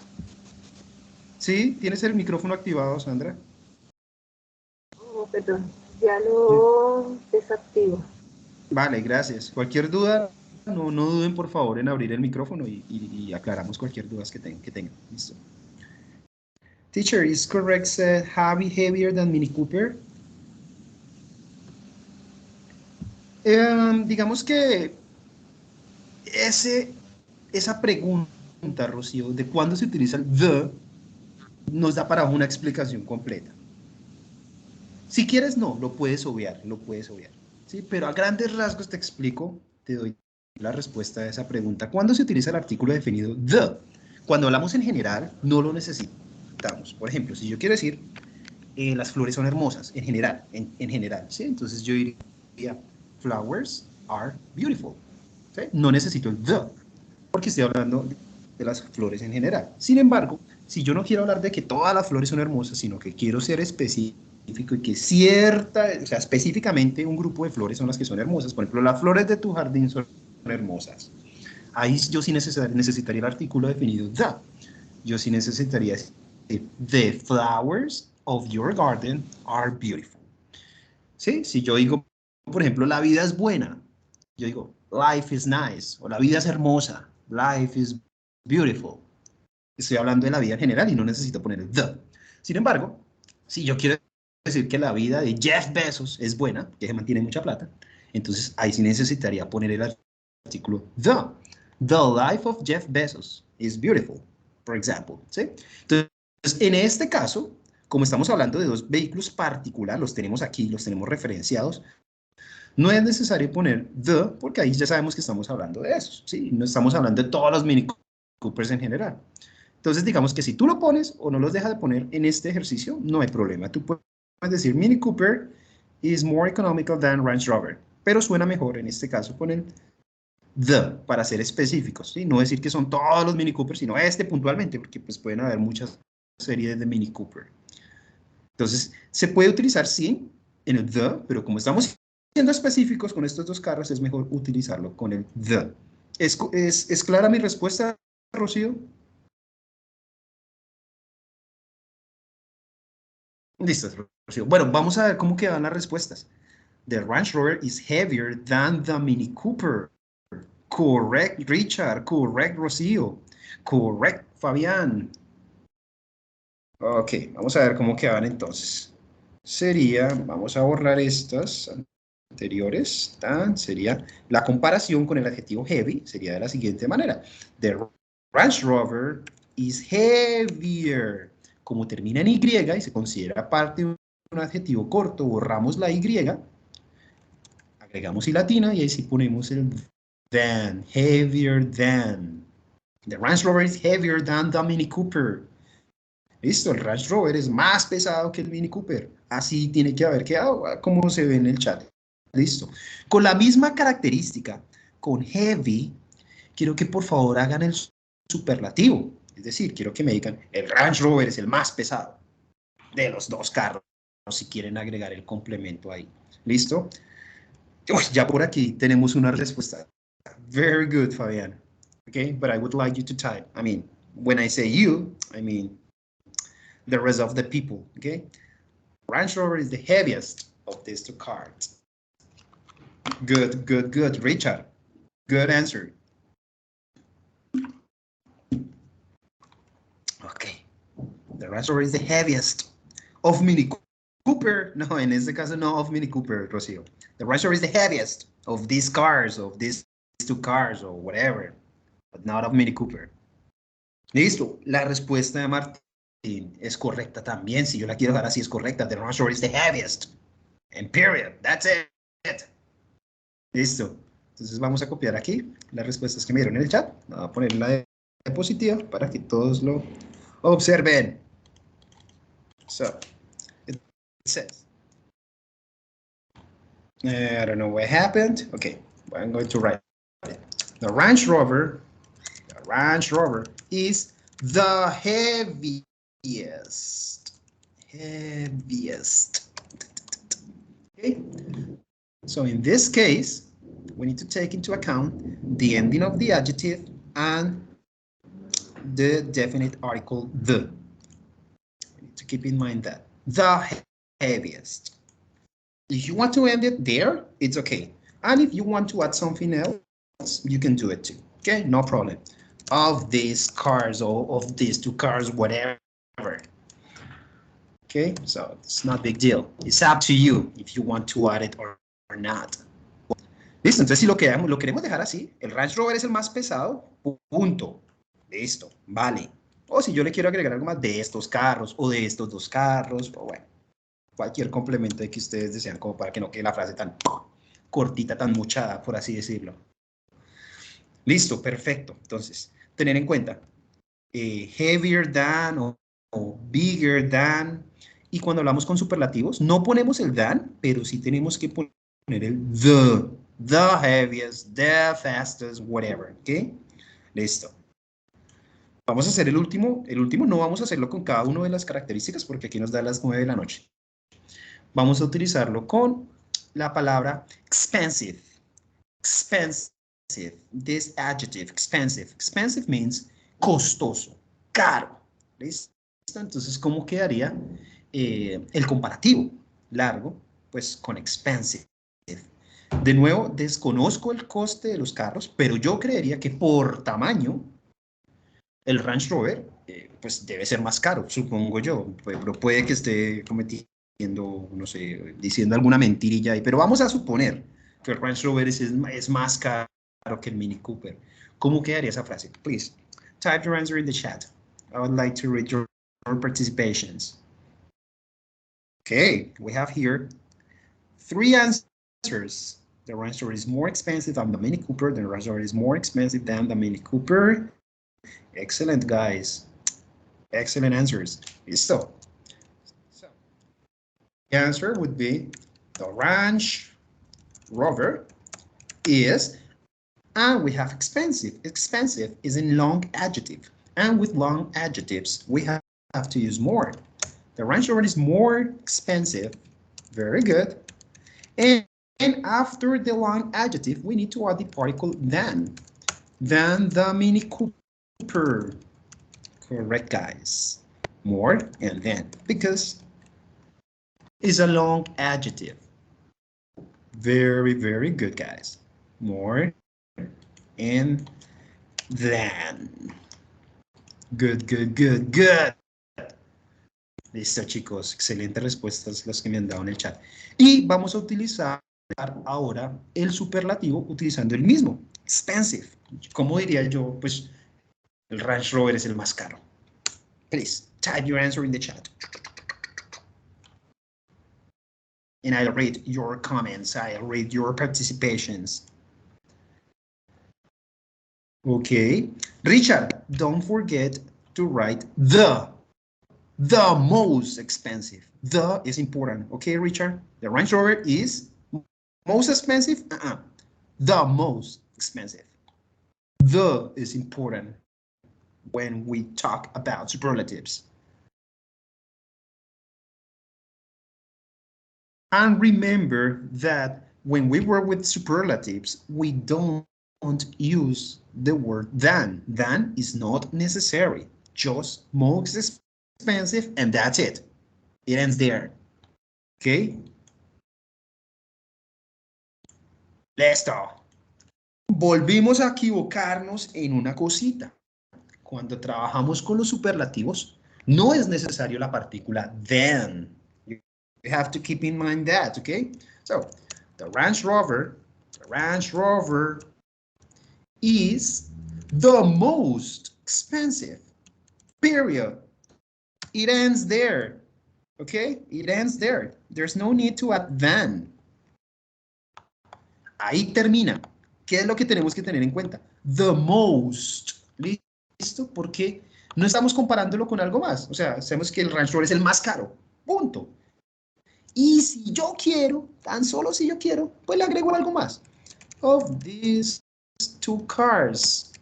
Sí, ¿tienes el micrófono activado, Sandra? Oh, perdón, ya lo desactivo. Vale, gracias. Cualquier duda, no duden por favor en abrir el micrófono y aclaramos cualquier duda que tengan. Listo. Teacher, is correct said heavier than Mini Cooper? Digamos que esa pregunta, Rocío, de cuándo se utiliza el the, nos da para una explicación completa. Si quieres, no, lo puedes obviar, ¿sí? Pero a grandes rasgos te explico, te doy la respuesta a esa pregunta. ¿Cuándo se utiliza el artículo definido the? Cuando hablamos en general, no lo necesitamos. Por ejemplo, si yo quiero decir, las flores son hermosas, en general, ¿sí? Entonces yo diría, flowers are beautiful, ¿sí? No necesito el the, porque estoy hablando de las flores en general. Sin embargo, si yo no quiero hablar de que todas las flores son hermosas, sino que quiero ser específico y que específicamente un grupo de flores son las que son hermosas, por ejemplo, las flores de tu jardín son hermosas. Ahí yo sí necesitaría el artículo definido the. Yo sí necesitaría decir, the flowers of your garden are beautiful. ¿Sí? Si yo digo, por ejemplo, la vida es buena, yo digo, life is nice, o la vida es hermosa, life is beautiful. Estoy hablando de la vida en general y no necesito poner el the. Sin embargo, si yo quiero decir que la vida de Jeff Bezos es buena, que se mantiene mucha plata, entonces ahí sí necesitaría poner el artículo the. The life of Jeff Bezos is beautiful, por ejemplo. ¿Sí? Entonces, en este caso, como estamos hablando de dos vehículos particulares, los tenemos aquí, los tenemos referenciados, no es necesario poner the, porque ahí ya sabemos que estamos hablando de esos, ¿sí? No estamos hablando de todos los Mini Coopers en general. Entonces, digamos que si tú lo pones o no los dejas de poner en este ejercicio, no hay problema. Tú puedes decir Mini Cooper is more economical than Range Rover, pero suena mejor en este caso con el the, para ser específicos, ¿sí? No decir que son todos los Mini Cooper, sino este puntualmente, porque pues pueden haber muchas series de Mini Cooper. Entonces, se puede utilizar sí en el the, pero como estamos siendo específicos con estos dos carros, es mejor utilizarlo con el the. ¿Es clara mi respuesta, Rocío? Listo, Rocío. Bueno, vamos a ver cómo quedan las respuestas. The Range Rover is heavier than the Mini Cooper. Correct, Richard. Correct, Rocío. Correct, Fabián. Ok, vamos a ver cómo quedan entonces. Sería, vamos a borrar estas anteriores, sería la comparación con el adjetivo heavy, sería de la siguiente manera. The Range Rover is heavier. Como termina en Y y se considera parte de un adjetivo corto, borramos la Y, agregamos y latina y ahí sí ponemos el than, heavier than. The Range Rover is heavier than the Mini Cooper. Listo, el Range Rover es más pesado que el Mini Cooper. Así tiene que haber quedado, como se ve en el chat. Listo. Con la misma característica, con heavy, quiero que por favor hagan el superlativo. Es decir, quiero que me digan, el Range Rover es el más pesado de los dos carros, si quieren agregar el complemento ahí. ¿Listo? Uy, ya por aquí tenemos una respuesta. Very good, Fabián. Okay, but I would like you to type. I mean, when I say you, I mean the rest of the people, okay? Range Rover is the heaviest of these two cars. Good, good, good. Richard, good answer. Okay. The Range Rover is the heaviest of Mini Cooper. No, en este caso no of Mini Cooper, Rocío. The Range Rover is the heaviest of these cars, of these two cars, or whatever, but not of Mini Cooper. Listo. La respuesta de Martín es correcta también. Si yo la quiero dar así, es correcta. The Range Rover is the heaviest. And period. That's it. Listo. Entonces vamos a copiar aquí las respuestas que me dieron en el chat. Voy a poner la diapositiva para que todos lo observen. So, it says, I don't know what happened. Okay, I'm going to write it. The Range Rover is the heaviest. Okay. So in this case, we need to take into account the ending of the adjective and the definite article the. We need to keep in mind that. The heaviest. If you want to end it there, it's okay. And if you want to add something else, you can do it too. Okay, no problem. Of these cars or of these two cars, whatever. Okay, so it's not a big deal. It's up to you if you want to add it or not. Listo, entonces si lo queremos dejar así, el Range Rover es el más pesado, punto. Listo, vale. O si yo le quiero agregar algo más de estos carros o de estos dos carros, o bueno, cualquier complemento que ustedes desean como para que no quede la frase tan cortita, tan muchada, por así decirlo. Listo, perfecto. Entonces, tener en cuenta heavier than o bigger than. Y cuando hablamos con superlativos, no ponemos el than, pero sí tenemos que poner el the heaviest, the fastest, whatever, ¿ok? Listo. Vamos a hacer el último no vamos a hacerlo con cada una de las características porque aquí nos da las 9 de la noche. Vamos a utilizarlo con la palabra expensive. Expensive. this adjective, expensive. Expensive means costoso, caro. ¿Listo? Entonces, ¿cómo quedaría el comparativo? Largo, pues con expensive. De nuevo, desconozco el coste de los carros, pero yo creería que por tamaño, el Range Rover, pues debe ser más caro, supongo yo. Pero puede que esté cometiendo, no sé, diciendo alguna mentirilla ahí. Pero vamos a suponer que el Range Rover es más caro que el Mini Cooper. ¿Cómo quedaría esa frase? Please, type your answer in the chat. I would like to read your participations. Okay, we have here 3 answers. The Range Rover is more expensive than the Mini Cooper. The Range Rover is more expensive than the Mini Cooper. Excellent, guys. Excellent answers. Listo. So, the answer would be the Range Rover is, and we have expensive. Expensive is in long adjective. And with long adjectives, we have to use more. The Range Rover is more expensive. Very good. And after the long adjective, we need to add the particle than. Than the Mini Cooper. Correct, guys. More and then, because it's a long adjective. Very, very good, guys. More and then. Good, good, good, good. Listo, chicos. Excelentes respuestas las que me han dado en el chat. Y vamos a utilizar ahora el superlativo utilizando el mismo. Expensive. ¿Cómo diría yo? Pues el Range Rover es el más caro. Please, type your answer in the chat. And I'll read your comments. I'll read your participations. Okay. Richard, don't forget to write the most expensive. The is important. Okay, Richard? The Range Rover is most expensive? The most expensive. The is important when we talk about superlatives. And remember that when we work with superlatives, we don't use the word than. Than is not necessary. Just most expensive and that's it. It ends there. Okay? Listo. Volvimos a equivocarnos en una cosita. Cuando trabajamos con los superlativos, no es necesario la partícula than. You have to keep in mind that, okay? So, the Range Rover is the most expensive, period. It ends there, okay? It ends there. There's no need to add than. Ahí termina. ¿Qué es lo que tenemos que tener en cuenta? The most. ¿Listo? Porque no estamos comparándolo con algo más. O sea, sabemos que el Range Rover es el más caro. Punto. Y si yo quiero, tan solo si yo quiero, pues le agrego algo más. Of these 2 cars.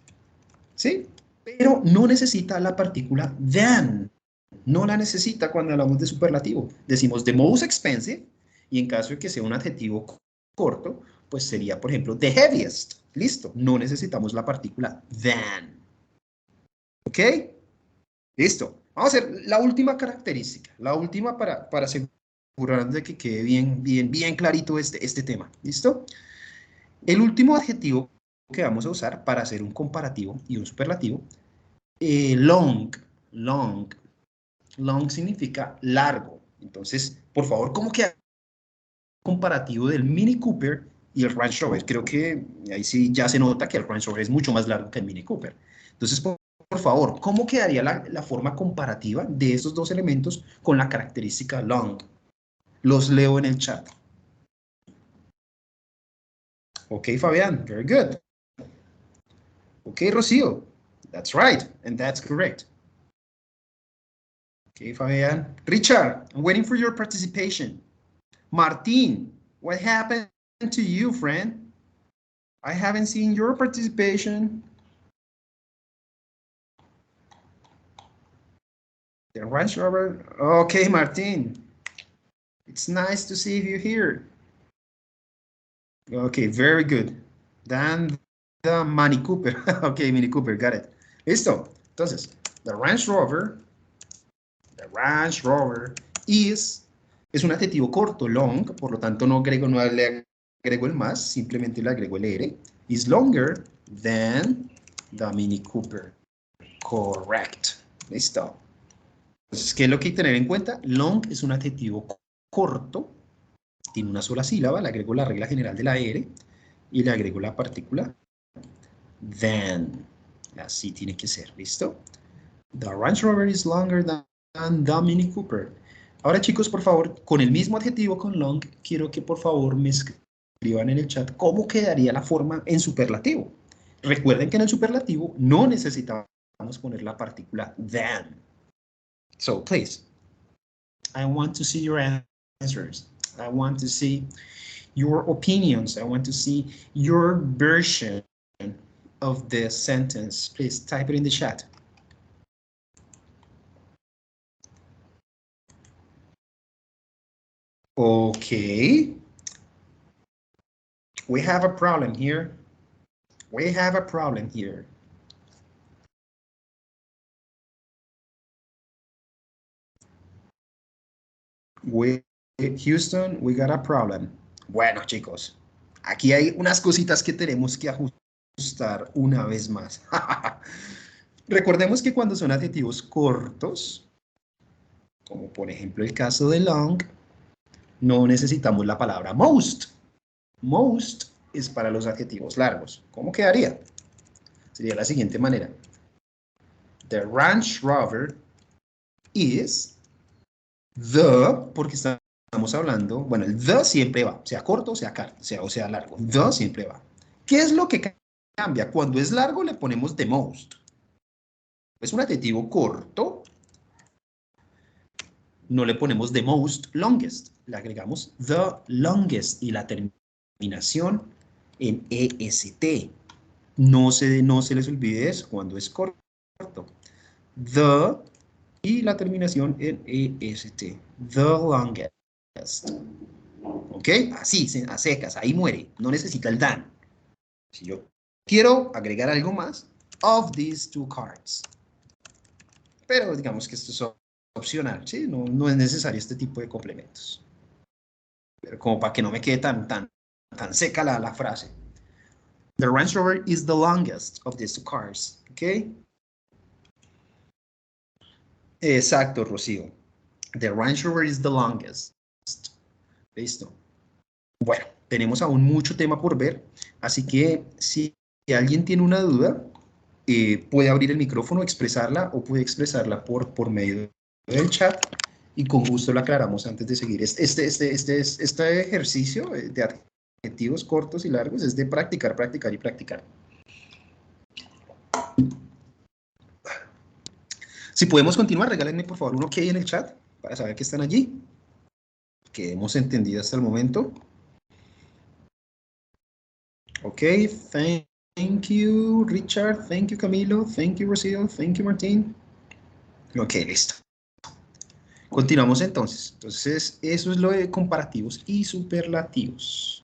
¿Sí? Pero no necesita la partícula than. No la necesita cuando hablamos de superlativo. Decimos the most expensive y en caso de que sea un adjetivo corto, pues sería, por ejemplo, the heaviest. Listo. No necesitamos la partícula than. ¿Ok? Listo. Vamos a hacer la última característica. La última para asegurarnos de que quede bien clarito este tema. ¿Listo? El último adjetivo que vamos a usar para hacer un comparativo y un superlativo, long. Long significa largo. Entonces, por favor, ¿cómo queda el comparativo del Mini Cooper y el Range Rover? Creo que ahí sí ya se nota que el Range Rover es mucho más largo que el Mini Cooper. Entonces, por favor, ¿cómo quedaría la forma comparativa de estos dos elementos con la característica long? Los leo en el chat. Ok, Fabián, very good. Ok, Rocío, that's right, and that's correct. Okay, Fabián. Richard, I'm waiting for your participation. Martin, what happened to you, friend? I haven't seen your participation. The Range Rover. Okay, Martin. It's nice to see you here. Okay, very good. Then Mini Cooper. Ok, Mini Cooper, got it. Listo. Entonces, the Range Rover es un adjetivo corto, long, por lo tanto no le agrego el más, simplemente le agrego el R. Is longer than the Mini Cooper. Correct. Listo. Entonces, ¿qué es lo que hay que tener en cuenta? Long es un adjetivo corto, tiene una sola sílaba, le agrego la regla general de la R y le agrego la partícula than. Así tiene que ser, ¿listo? The Range Rover is longer than the Mini Cooper. Ahora, chicos, por favor, con el mismo adjetivo, con long, quiero que por favor me escriban en el chat cómo quedaría la forma en superlativo. Recuerden que en el superlativo no necesitamos poner la partícula than. So, please, I want to see your answers. I want to see your opinions. I want to see your version of the sentence. Please type it in the chat. Okay. We have a problem here. We have a problem here. Houston, we got a problem. Bueno, chicos, aquí hay unas cositas que tenemos que ajustar una vez más. Recordemos que cuando son adjetivos cortos, como por ejemplo el caso de long, no necesitamos la palabra most. Most es para los adjetivos largos. ¿Cómo quedaría? Sería la siguiente manera. The Range Rover is the, porque estamos hablando, bueno, el the siempre va, sea corto, sea largo. The siempre va. ¿Qué es lo que cambia? Cuando es largo le ponemos the most. Es un adjetivo corto, no le ponemos the most longest. Le agregamos the longest y la terminación en EST. No se les olvide eso cuando es corto. The y la terminación en EST. The longest. ¿Ok? Así, a secas, ahí muere. No necesita el than. Si yo quiero agregar algo más, of these two cards. Pero digamos que esto es opcional, ¿sí? No es necesario este tipo de complementos. Pero como para que no me quede tan seca la frase. The Range Rover is the longest of these two cars. ¿Ok? Exacto, Rocío. The Range Rover is the longest. Listo. Bueno, tenemos aún mucho tema por ver, así que si alguien tiene una duda, puede abrir el micrófono, expresarla o puede expresarla por medio del chat y con gusto la aclaramos antes de seguir. Este ejercicio de adjetivos cortos y largos es de practicar, practicar y practicar. Si podemos continuar, regálenme por favor un OK en el chat para saber que están allí, que hemos entendido hasta el momento. OK, thank you, Richard. Thank you, Camilo. Thank you, Rocío. Thank you, Martín. OK, listo. Continuamos entonces. Entonces, eso es lo de comparativos y superlativos.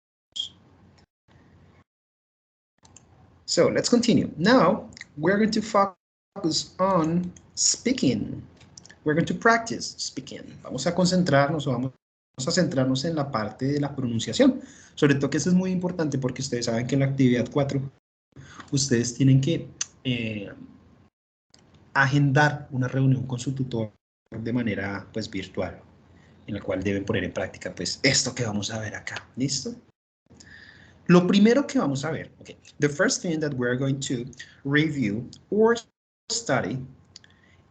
So, let's continue. Now, we're going to focus on speaking. We're going to practice speaking. Vamos a concentrarnos o vamos a centrarnos en la parte de la pronunciación. Sobre todo que eso es muy importante porque ustedes saben que en la actividad 4 ustedes tienen que agendar una reunión con su tutor de manera pues virtual, en la cual deben poner en práctica pues esto que vamos a ver acá. ¿Listo? Lo primero que vamos a ver, okay, the first thing that we're going to review or study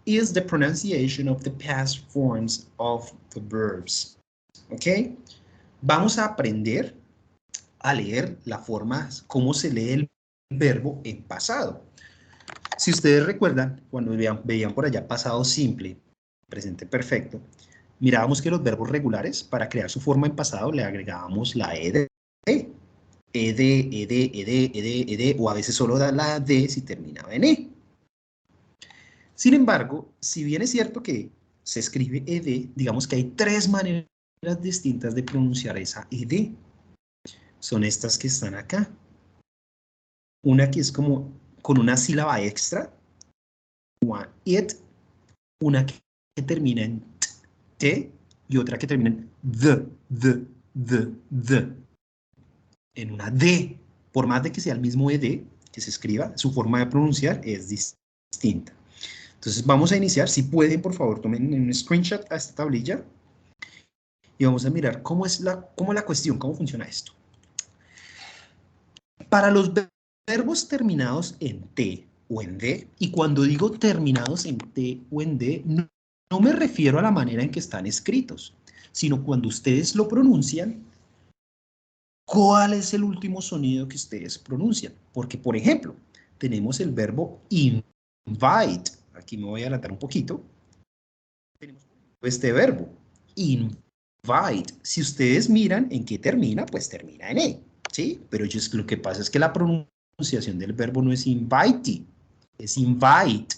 is the pronunciation of the past forms of the verbs. ¿Ok? Vamos a aprender a leer la forma, cómo se lee el verbo en pasado. Si ustedes recuerdan, cuando veían por allá pasado simple, presente perfecto, mirábamos que los verbos regulares, para crear su forma en pasado, le agregábamos la ed, o a veces solo da la d si terminaba en e. Sin embargo, si bien es cierto que se escribe ed, digamos que hay tres maneras distintas de pronunciar esa ed. Son estas que están acá. una que es como con una sílaba extra, one, it, una que termina en t y otra que termina en the, en una d, por más de que sea el mismo ed que se escriba, su forma de pronunciar es distinta. Entonces vamos a iniciar, si pueden por favor tomen un screenshot a esta tablilla y vamos a mirar cómo es la cuestión, cómo funciona esto. Para los verbos terminados en T o en D, y cuando digo terminados en T o en D, no me refiero a la manera en que están escritos, sino cuando ustedes lo pronuncian, ¿cuál es el último sonido que ustedes pronuncian? Porque, por ejemplo, tenemos el verbo invite. Aquí me voy a adelantar un poquito. Tenemos este verbo, invite. Si ustedes miran en qué termina, pues termina en E. ¿Sí? Pero lo que pasa es que la pronunciación del verbo no es invite, es invite.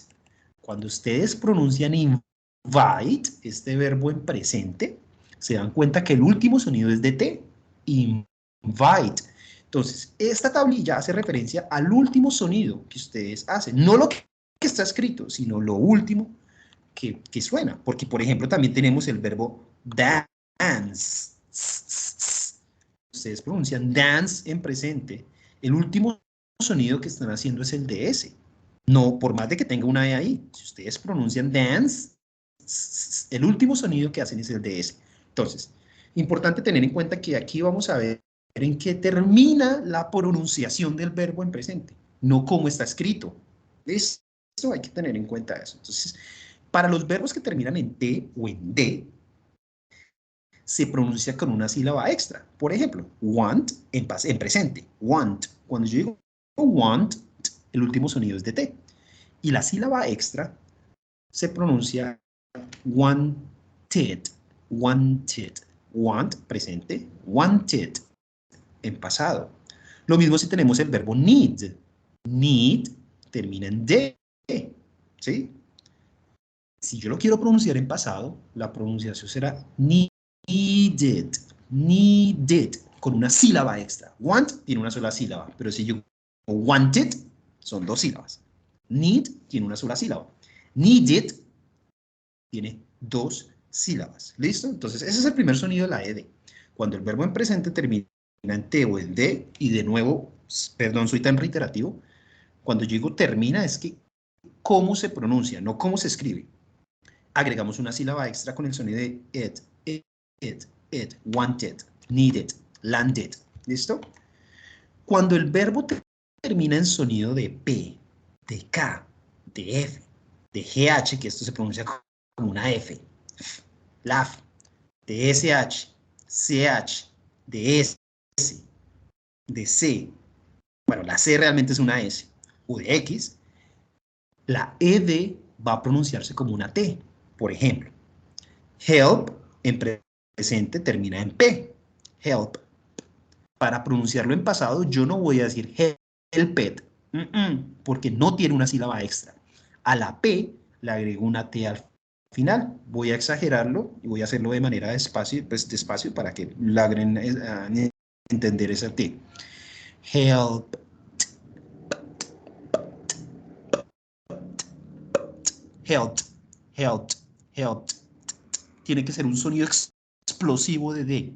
Cuando ustedes pronuncian invite, este verbo en presente, se dan cuenta que el último sonido es de T, invite. Entonces, esta tablilla hace referencia al último sonido que ustedes hacen, no lo que está escrito, sino lo último que suena. Porque, por ejemplo, también tenemos el verbo dance. Ustedes pronuncian dance en presente, el último sonido que están haciendo es el de S. No, por más de que tenga una E ahí, si ustedes pronuncian dance, el último sonido que hacen es el de S. Entonces, importante tener en cuenta que aquí vamos a ver en qué termina la pronunciación del verbo en presente, no cómo está escrito. Esto hay que tener en cuenta eso. Entonces, para los verbos que terminan en T o en D, se pronuncia con una sílaba extra. Por ejemplo, want en presente. Want. Cuando yo digo want, el último sonido es de T. Y la sílaba extra se pronuncia wanted. Wanted. Want, presente. Wanted, en pasado. Lo mismo si tenemos el verbo need. Need termina en D. ¿Sí? Si yo lo quiero pronunciar en pasado, la pronunciación será needed, needed, con una sílaba extra. Want tiene una sola sílaba, pero si yo wanted, son dos sílabas. Need tiene una sola sílaba. Needed tiene dos sílabas. ¿Listo? Entonces, ese es el primer sonido de la ED. Cuando el verbo en presente termina en T o en D, y de nuevo, perdón, soy tan reiterativo, cuando yo digo termina es que cómo se pronuncia, no cómo se escribe. Agregamos una sílaba extra con el sonido de it, wanted, needed, landed. ¿Listo? Cuando el verbo termina en sonido de P, de K, de F, de GH, que esto se pronuncia como una F, LAF, de SH, CH, de S, de C, bueno, la C realmente es una S, o de X, la ED va a pronunciarse como una T. Por ejemplo, help en presente termina en P. Help. Para pronunciarlo en pasado, yo no voy a decir helped, porque no tiene una sílaba extra. A la P le agrego una T al final. Voy a exagerarlo y voy a hacerlo de manera despacio, pues despacio para que logren entender esa T. Help. Helped. Helped. Helped. Tiene que ser un sonido explosivo de D.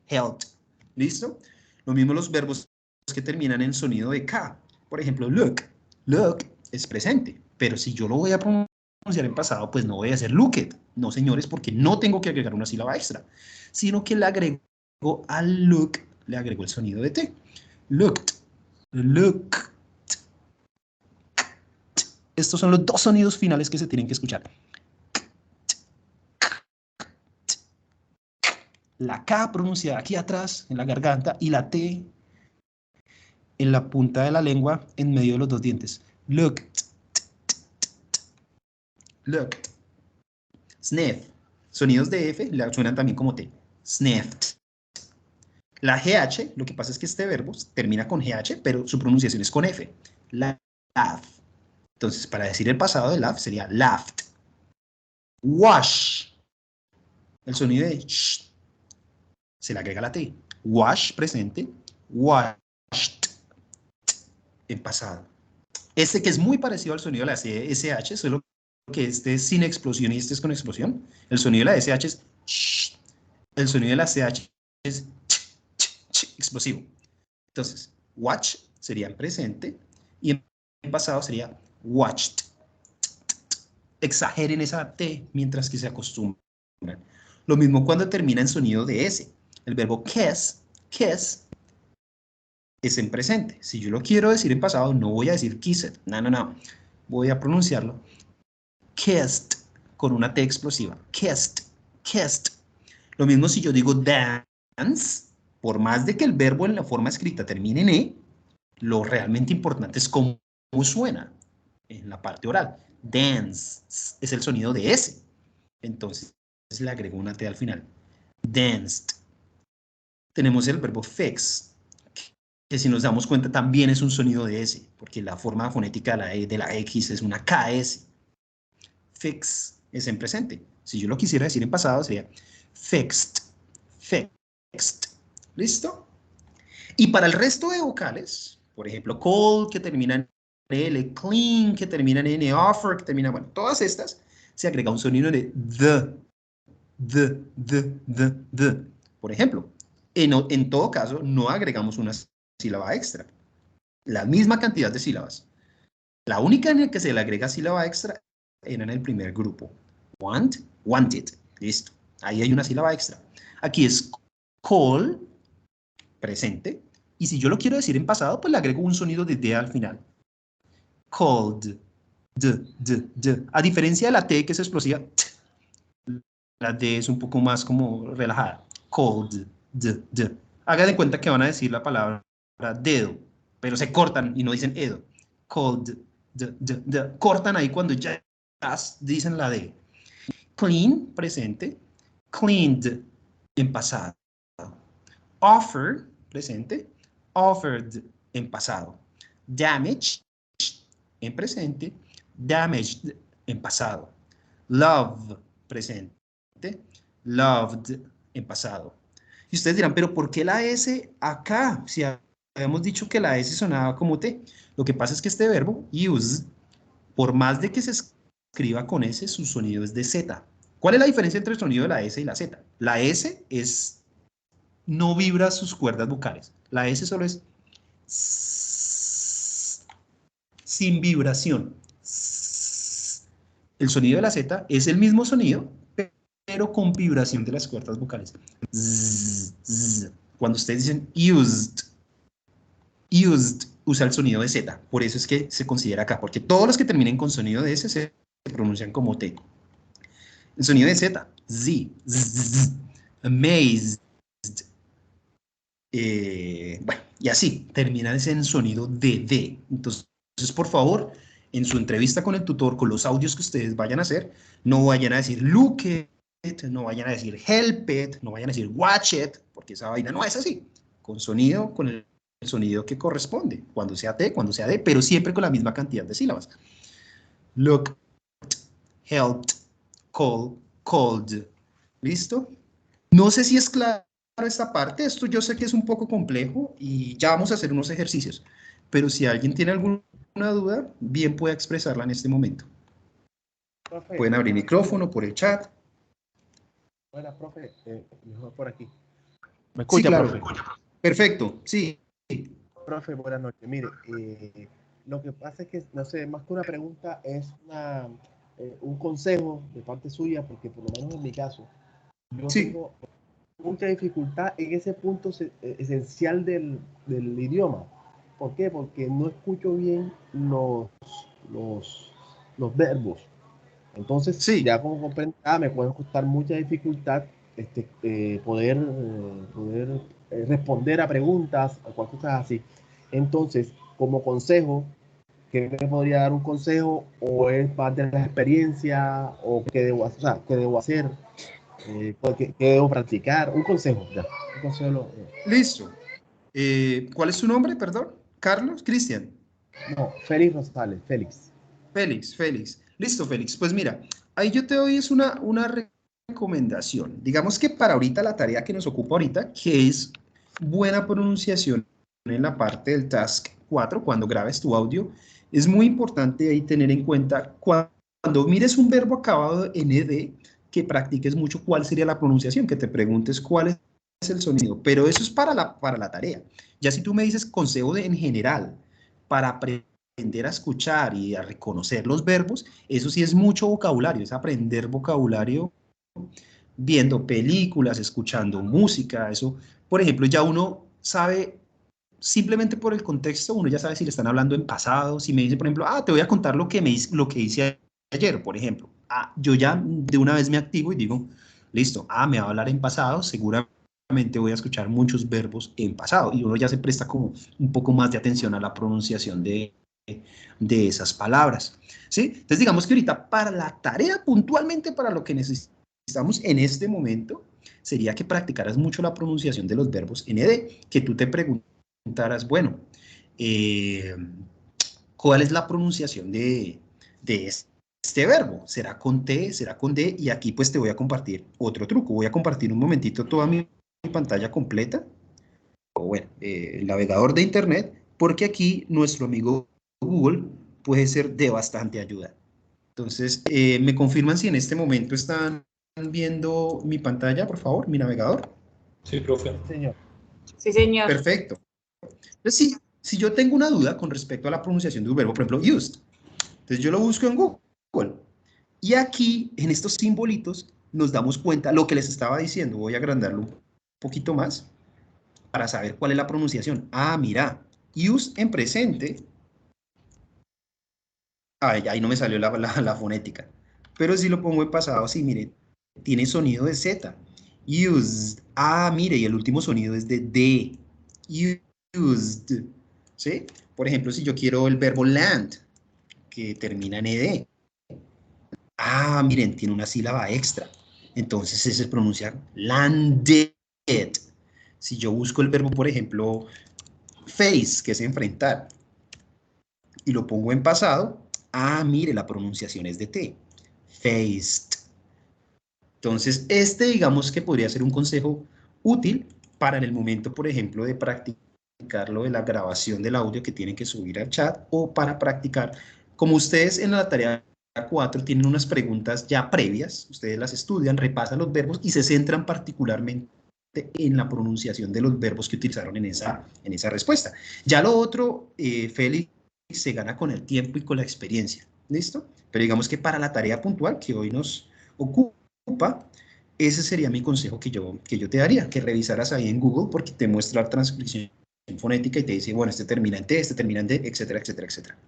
Helped. ¿Listo? Lo mismo los verbos que terminan en sonido de K. Por ejemplo, look. Look es presente. Pero si yo lo voy a pronunciar en pasado, pues no voy a hacer looked. No, señores, porque no tengo que agregar una sílaba extra. Sino que le agrego al look, le agrego el sonido de T. Looked. Looked. Estos son los dos sonidos finales que se tienen que escuchar. La K pronunciada aquí atrás, en la garganta, y la T en la punta de la lengua, en medio de los dos dientes. Look. Look. Sniff. Sonidos de F suenan también como T. Sniffed. La GH, lo que pasa es que este verbo termina con GH, pero su pronunciación es con F. Laugh. Entonces, para decir el pasado de laugh sería laughed. Wash. El sonido de sh se le agrega la T. Wash, presente. Washed. en pasado. Este que es muy parecido al sonido de la SH, solo que este es sin explosión y este es con explosión. El sonido de la SH es sh, el sonido de la CH es ch, ch, ch, explosivo. Entonces, watch sería en presente y en pasado sería watched. Exageren esa T mientras que se acostumbran. Lo mismo cuando termina en sonido de S. El verbo kiss es en presente. Si yo lo quiero decir en pasado, no voy a decir kissed. No. Voy a pronunciarlo kissed con una T explosiva. Kissed. Lo mismo si yo digo dance, por más de que el verbo en la forma escrita termine en E, lo realmente importante es cómo suena en la parte oral. Dance es el sonido de S. Entonces le agrego una T al final. Danced. Tenemos el verbo fix, que si nos damos cuenta también es un sonido de S, porque la forma fonética de la X es una KS. Fix es en presente. Si yo lo quisiera decir en pasado sería fixed. ¿Listo? Y para el resto de vocales, por ejemplo, cold, que termina en L, clean, que termina en N, offer, que termina, bueno, todas estas, se agrega un sonido de the. Por ejemplo, en todo caso, no agregamos una sílaba extra. La misma cantidad de sílabas. La única en la que se le agrega sílaba extra era en el primer grupo. Want, wanted. Listo. Ahí hay una sílaba extra. Aquí es call, presente. Y si yo lo quiero decir en pasado, pues le agrego un sonido de D al final. Called. D. A diferencia de la T, que es explosiva, la D es un poco más como relajada. Called. D. Hagan de cuenta que van a decir la palabra dedo, pero se cortan y no dicen edo. Called. D. Cortan ahí cuando ya dicen la D. Clean, presente. Cleaned, en pasado. Offer, presente. Offered, en pasado. Damaged, en presente. Damaged, en pasado. Love, presente. Loved, en pasado. Y ustedes dirán, pero ¿por qué la S acá? Si habíamos dicho que la S sonaba como T. Lo que pasa es que este verbo, use, por más de que se escriba con S, su sonido es de Z. ¿Cuál es la diferencia entre el sonido de la S y la Z? La S no vibra sus cuerdas vocales. La S solo es sin vibración. El sonido de la Z es el mismo sonido, pero con vibración de las cuerdas vocales. Cuando ustedes dicen used usa el sonido de Z. Por eso es que se considera acá, porque todos los que terminen con sonido de S se pronuncian como T. El sonido de Z, Z, amazed. Bueno, y así, terminan en sonido de D. Entonces, por favor, en su entrevista con el tutor, con los audios que ustedes vayan a hacer, no vayan a decir look it, no vayan a decir help it, no vayan a decir watch it, porque esa vaina no es así. Con sonido, con el sonido que corresponde, cuando sea T, cuando sea D, pero siempre con la misma cantidad de sílabas. Looked, helped, called. ¿Listo? No sé si es claro esta parte. Esto yo sé que es un poco complejo y ya vamos a hacer unos ejercicios. Pero si alguien tiene alguna duda, bien puede expresarla en este momento. Profe, pueden abrir micrófono por el chat. Hola, profe. Mejor por aquí. ¿Me escucha, Sí, claro. profe? Perfecto, sí. Profe, buenas noches. Mire, lo que pasa es que, no sé, más que una pregunta, es un consejo de parte suya, porque por lo menos en mi caso, yo tengo mucha dificultad en ese punto esencial del idioma. ¿Por qué? Porque no escucho bien los verbos. Entonces, ya como comprenderá, me puede costar mucha dificultad poder responder a preguntas o cualquier cosa así. Entonces, como consejo, ¿qué me podría dar un consejo? ¿O es parte de la experiencia? ¿O qué debo hacer? O sea, ¿qué debo hacer? ¿Qué debo practicar? Un consejo, ya. Un consejo. Listo. ¿Cuál es su nombre, perdón? ¿Carlos? ¿Cristian? No, Félix Rosales, Félix. Félix. Listo, Félix. Pues mira, ahí yo te doy es una recomendación. Digamos que para ahorita la tarea que nos ocupa ahorita, que es buena pronunciación en la parte del task, 4, cuando grabes tu audio, es muy importante ahí tener en cuenta cuando mires un verbo acabado en ed, que practiques mucho cuál sería la pronunciación, que te preguntes cuál es el sonido, pero eso es para la tarea. Ya si tú me dices consejo en general, para aprender a escuchar y a reconocer los verbos, eso sí es mucho vocabulario, es aprender vocabulario viendo películas, escuchando música, eso, por ejemplo, ya uno sabe, simplemente por el contexto, uno ya sabe si le están hablando en pasado, si me dice, por ejemplo, te voy a contar lo que hice ayer, por ejemplo. Yo ya de una vez me activo y digo, listo, me va a hablar en pasado, seguramente voy a escuchar muchos verbos en pasado, y uno ya se presta como un poco más de atención a la pronunciación de esas palabras, ¿sí? Entonces, digamos que ahorita para la tarea, puntualmente para lo que necesitamos en este momento, sería que practicaras mucho la pronunciación de los verbos en ed, que tú te preguntaras, bueno, ¿cuál es la pronunciación de este verbo? ¿Será con T? ¿Será con D? Y aquí pues te voy a compartir otro truco. Voy a compartir un momentito toda mi pantalla completa, o bueno, el navegador de internet, porque aquí nuestro amigo Google puede ser de bastante ayuda. Entonces, ¿me confirman si en este momento están viendo mi pantalla, por favor, mi navegador? Sí, profe. Señor. Sí, señor. Perfecto. Entonces, si yo tengo una duda con respecto a la pronunciación de un verbo, por ejemplo, used, entonces yo lo busco en Google. Y aquí, en estos simbolitos, nos damos cuenta lo que les estaba diciendo. Voy a agrandarlo un poquito más para saber cuál es la pronunciación. Mira, use en presente. Ahí no me salió la fonética. Pero si lo pongo en pasado, sí, mire, tiene sonido de Z. Used. Mire, y el último sonido es de D. Used. ¿Sí? Por ejemplo, si yo quiero el verbo land, que termina en ed. Miren, tiene una sílaba extra. Entonces ese se pronuncia landed. Si yo busco el verbo, por ejemplo, face, que es enfrentar, y lo pongo en pasado, mire, la pronunciación es de T. Faced. Entonces, digamos que podría ser un consejo útil para en el momento, por ejemplo, de practicar lo de la grabación del audio que tienen que subir al chat, o para practicar, como ustedes en la tarea 4 tienen unas preguntas ya previas, ustedes las estudian, repasan los verbos y se centran particularmente en la pronunciación de los verbos que utilizaron en esa respuesta. Ya lo otro, Félix, se gana con el tiempo y con la experiencia, ¿listo? Pero digamos que para la tarea puntual que hoy nos ocupa, ese sería mi consejo que yo te daría, que revisaras ahí en Google, porque te muestra la transcripción fonética y te dice, bueno, este termina en T, este termina en D, etcétera, etcétera, etcétera.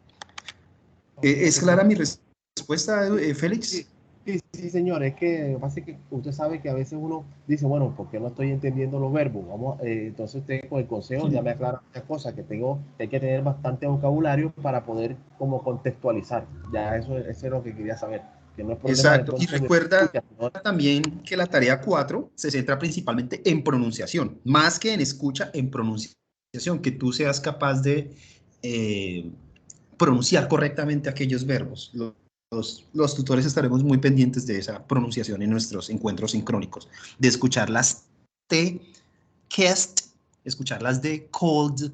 ¿Es clara mi respuesta, Félix? Sí, señor, es que pasa que usted sabe que a veces uno dice, bueno, ¿por qué no estoy entendiendo los verbos? Entonces usted con el consejo ya me aclara muchas cosas, que hay que tener bastante vocabulario para poder como contextualizar. Ya eso es lo que quería saber. Que no es problema. Exacto, y recuerda también que la tarea 4 se centra principalmente en pronunciación, más que en escucha, en pronunciación, que tú seas capaz de pronunciar correctamente aquellos verbos. Los tutores estaremos muy pendientes de esa pronunciación en nuestros encuentros sincrónicos, de escuchar las T, kest, escuchar las D, cold,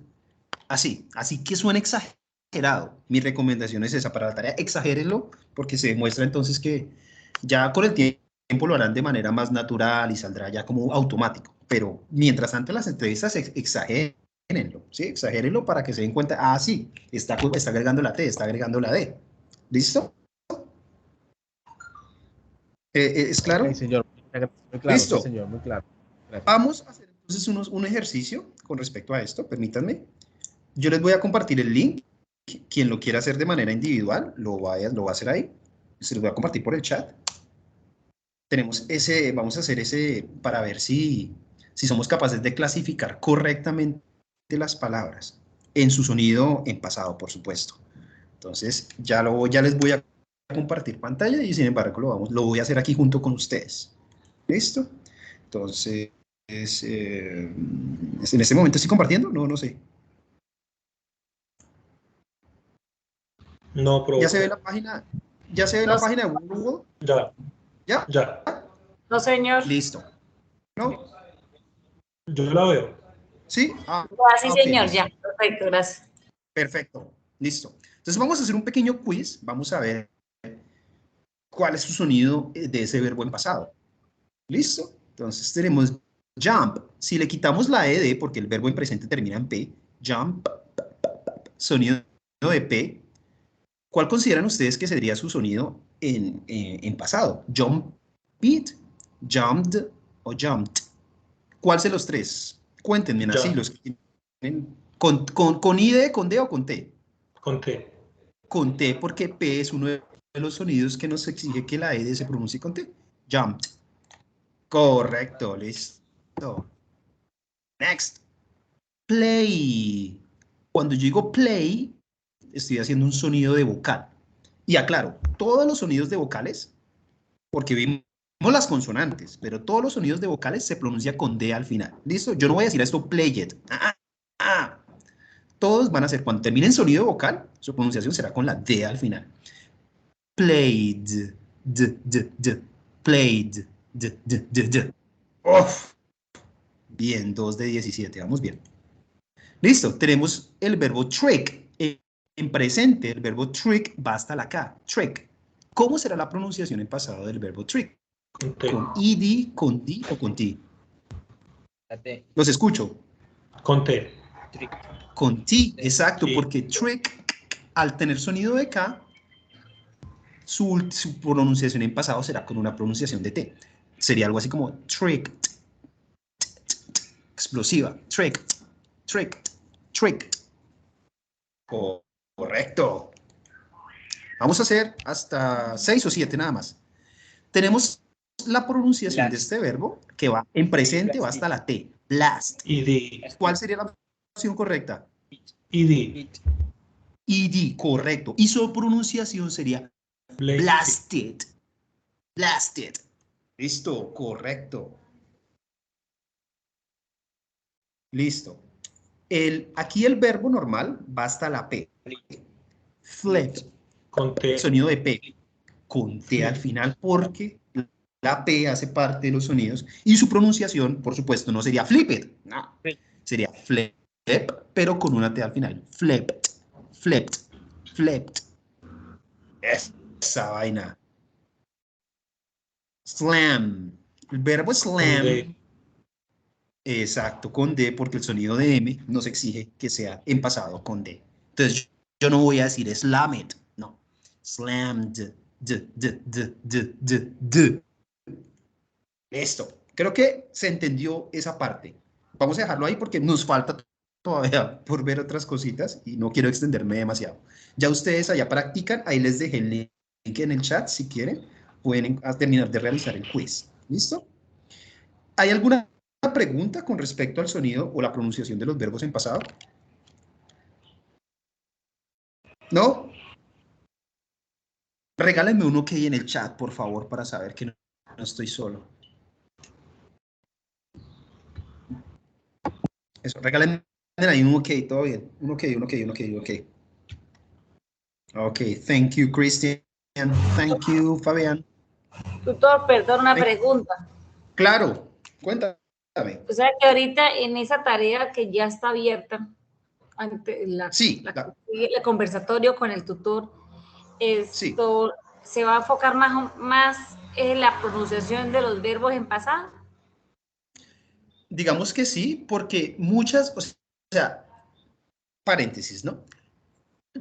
así que suena exagerado. Mi recomendación es esa, para la tarea exagérenlo, porque se demuestra entonces que ya con el tiempo lo harán de manera más natural y saldrá ya como automático, pero mientras tanto las entrevistas exagérenlo, ¿sí? Exagérenlo para que se den cuenta, sí, está agregando la T, está agregando la D. ¿Listo? ¿Es claro? Sí, señor. Muy claro. ¿Listo? Sí, señor, muy claro. Gracias. Vamos a hacer entonces un ejercicio con respecto a esto, permítanme. Yo les voy a compartir el link. Quien lo quiera hacer de manera individual, lo va a hacer ahí. Se los voy a compartir por el chat. Vamos a hacer ese para ver si somos capaces de clasificar correctamente las palabras en su sonido en pasado, por supuesto. Entonces, ya les voy a compartir pantalla y sin embargo lo voy a hacer aquí junto con ustedes. ¿Listo? Entonces, ¿en este momento estoy compartiendo? No sé. No, profe. ¿Ya se ve la página? ¿Ya se ve la página de Google? Ya. ¿Ya? Ya. No, señor. Listo. ¿No? Yo la veo. ¿Sí? Sí, ok, señor, listo. ya. Perfecto, gracias. Perfecto. Listo. Entonces vamos a hacer un pequeño quiz. Vamos a ver cuál es su sonido de ese verbo en pasado. ¿Listo? Entonces tenemos jump. Si le quitamos la ed, porque el verbo en presente termina en p, jump, sonido de p, ¿cuál consideran ustedes que sería su sonido en pasado? Jump, beat, jumped o jumped. ¿Cuál de los tres? Cuéntenme así, Jump. los que tienen con id, con d o con t. Con T. Con T, porque P es uno de los sonidos que nos exige que la ED se pronuncie con T. Jumped. Correcto, listo. Next. Play. Cuando yo digo play, estoy haciendo un sonido de vocal. Y aclaro, todos los sonidos de vocales, porque vimos las consonantes, pero todos los sonidos de vocales se pronuncia con D al final. ¿Listo? Yo no voy a decir esto play it. Todos van a ser, cuando terminen sonido vocal, su pronunciación será con la D al final. Played, played, Uf. Bien, 2 de 17, vamos bien. Listo, tenemos el verbo trick. En presente, el verbo trick va hasta la K, trick. ¿Cómo será la pronunciación en pasado del verbo trick? Con T. ¿Con id, con d o con t? La T. Los escucho. Con T. Trick. Con T, exacto, Sí. porque trick, al tener sonido de K, su pronunciación en pasado será con una pronunciación de T. Sería algo así como trick, explosiva, trick, trick, trick. Correcto. Vamos a hacer hasta 6 o 7 nada más. Tenemos la pronunciación de Blast. este verbo que va en presente, va hasta la T. Blast. ID. ¿Cuál sería la opción correcta? ID. Beat. id, correcto. Y su pronunciación sería blasted. Blasted. Listo, correcto. Listo. Aquí el verbo normal va hasta la P. Flip. Con T. Sonido de P. Con T al final porque la P hace parte de los sonidos y su pronunciación, por supuesto, no sería flipped. No. Sería flip, pero con una T al final. Flipped. Flipped. Flipped. Esa vaina. Slam. El verbo slam. D. Exacto, con D, porque el sonido de M nos exige que sea en pasado con D. Entonces, yo no voy a decir slammed, no. Slammed. Listo. Creo que se entendió esa parte. Vamos a dejarlo ahí porque nos falta todavía por ver otras cositas y no quiero extenderme demasiado. Ya ustedes allá practican, ahí les dejé el link en el chat si quieren. Pueden terminar de realizar el quiz. ¿Listo? ¿Hay alguna pregunta con respecto al sonido o la pronunciación de los verbos en pasado? ¿No? Regálenme un ok en el chat, por favor, para saber que no estoy solo. Eso, regálenme ahí un ok, todo bien. Un ok, un ok, un ok, un ok. Ok, thank you, Christian. Thank you, Fabián. Tutor, perdón, una pregunta. Claro, cuéntame. O sea que ahorita en esa tarea que ya está abierta, ante Sí, el conversatorio con el tutor, esto se va a enfocar más en la pronunciación de los verbos en pasado. Digamos que sí, porque muchas, o sea, paréntesis, ¿no?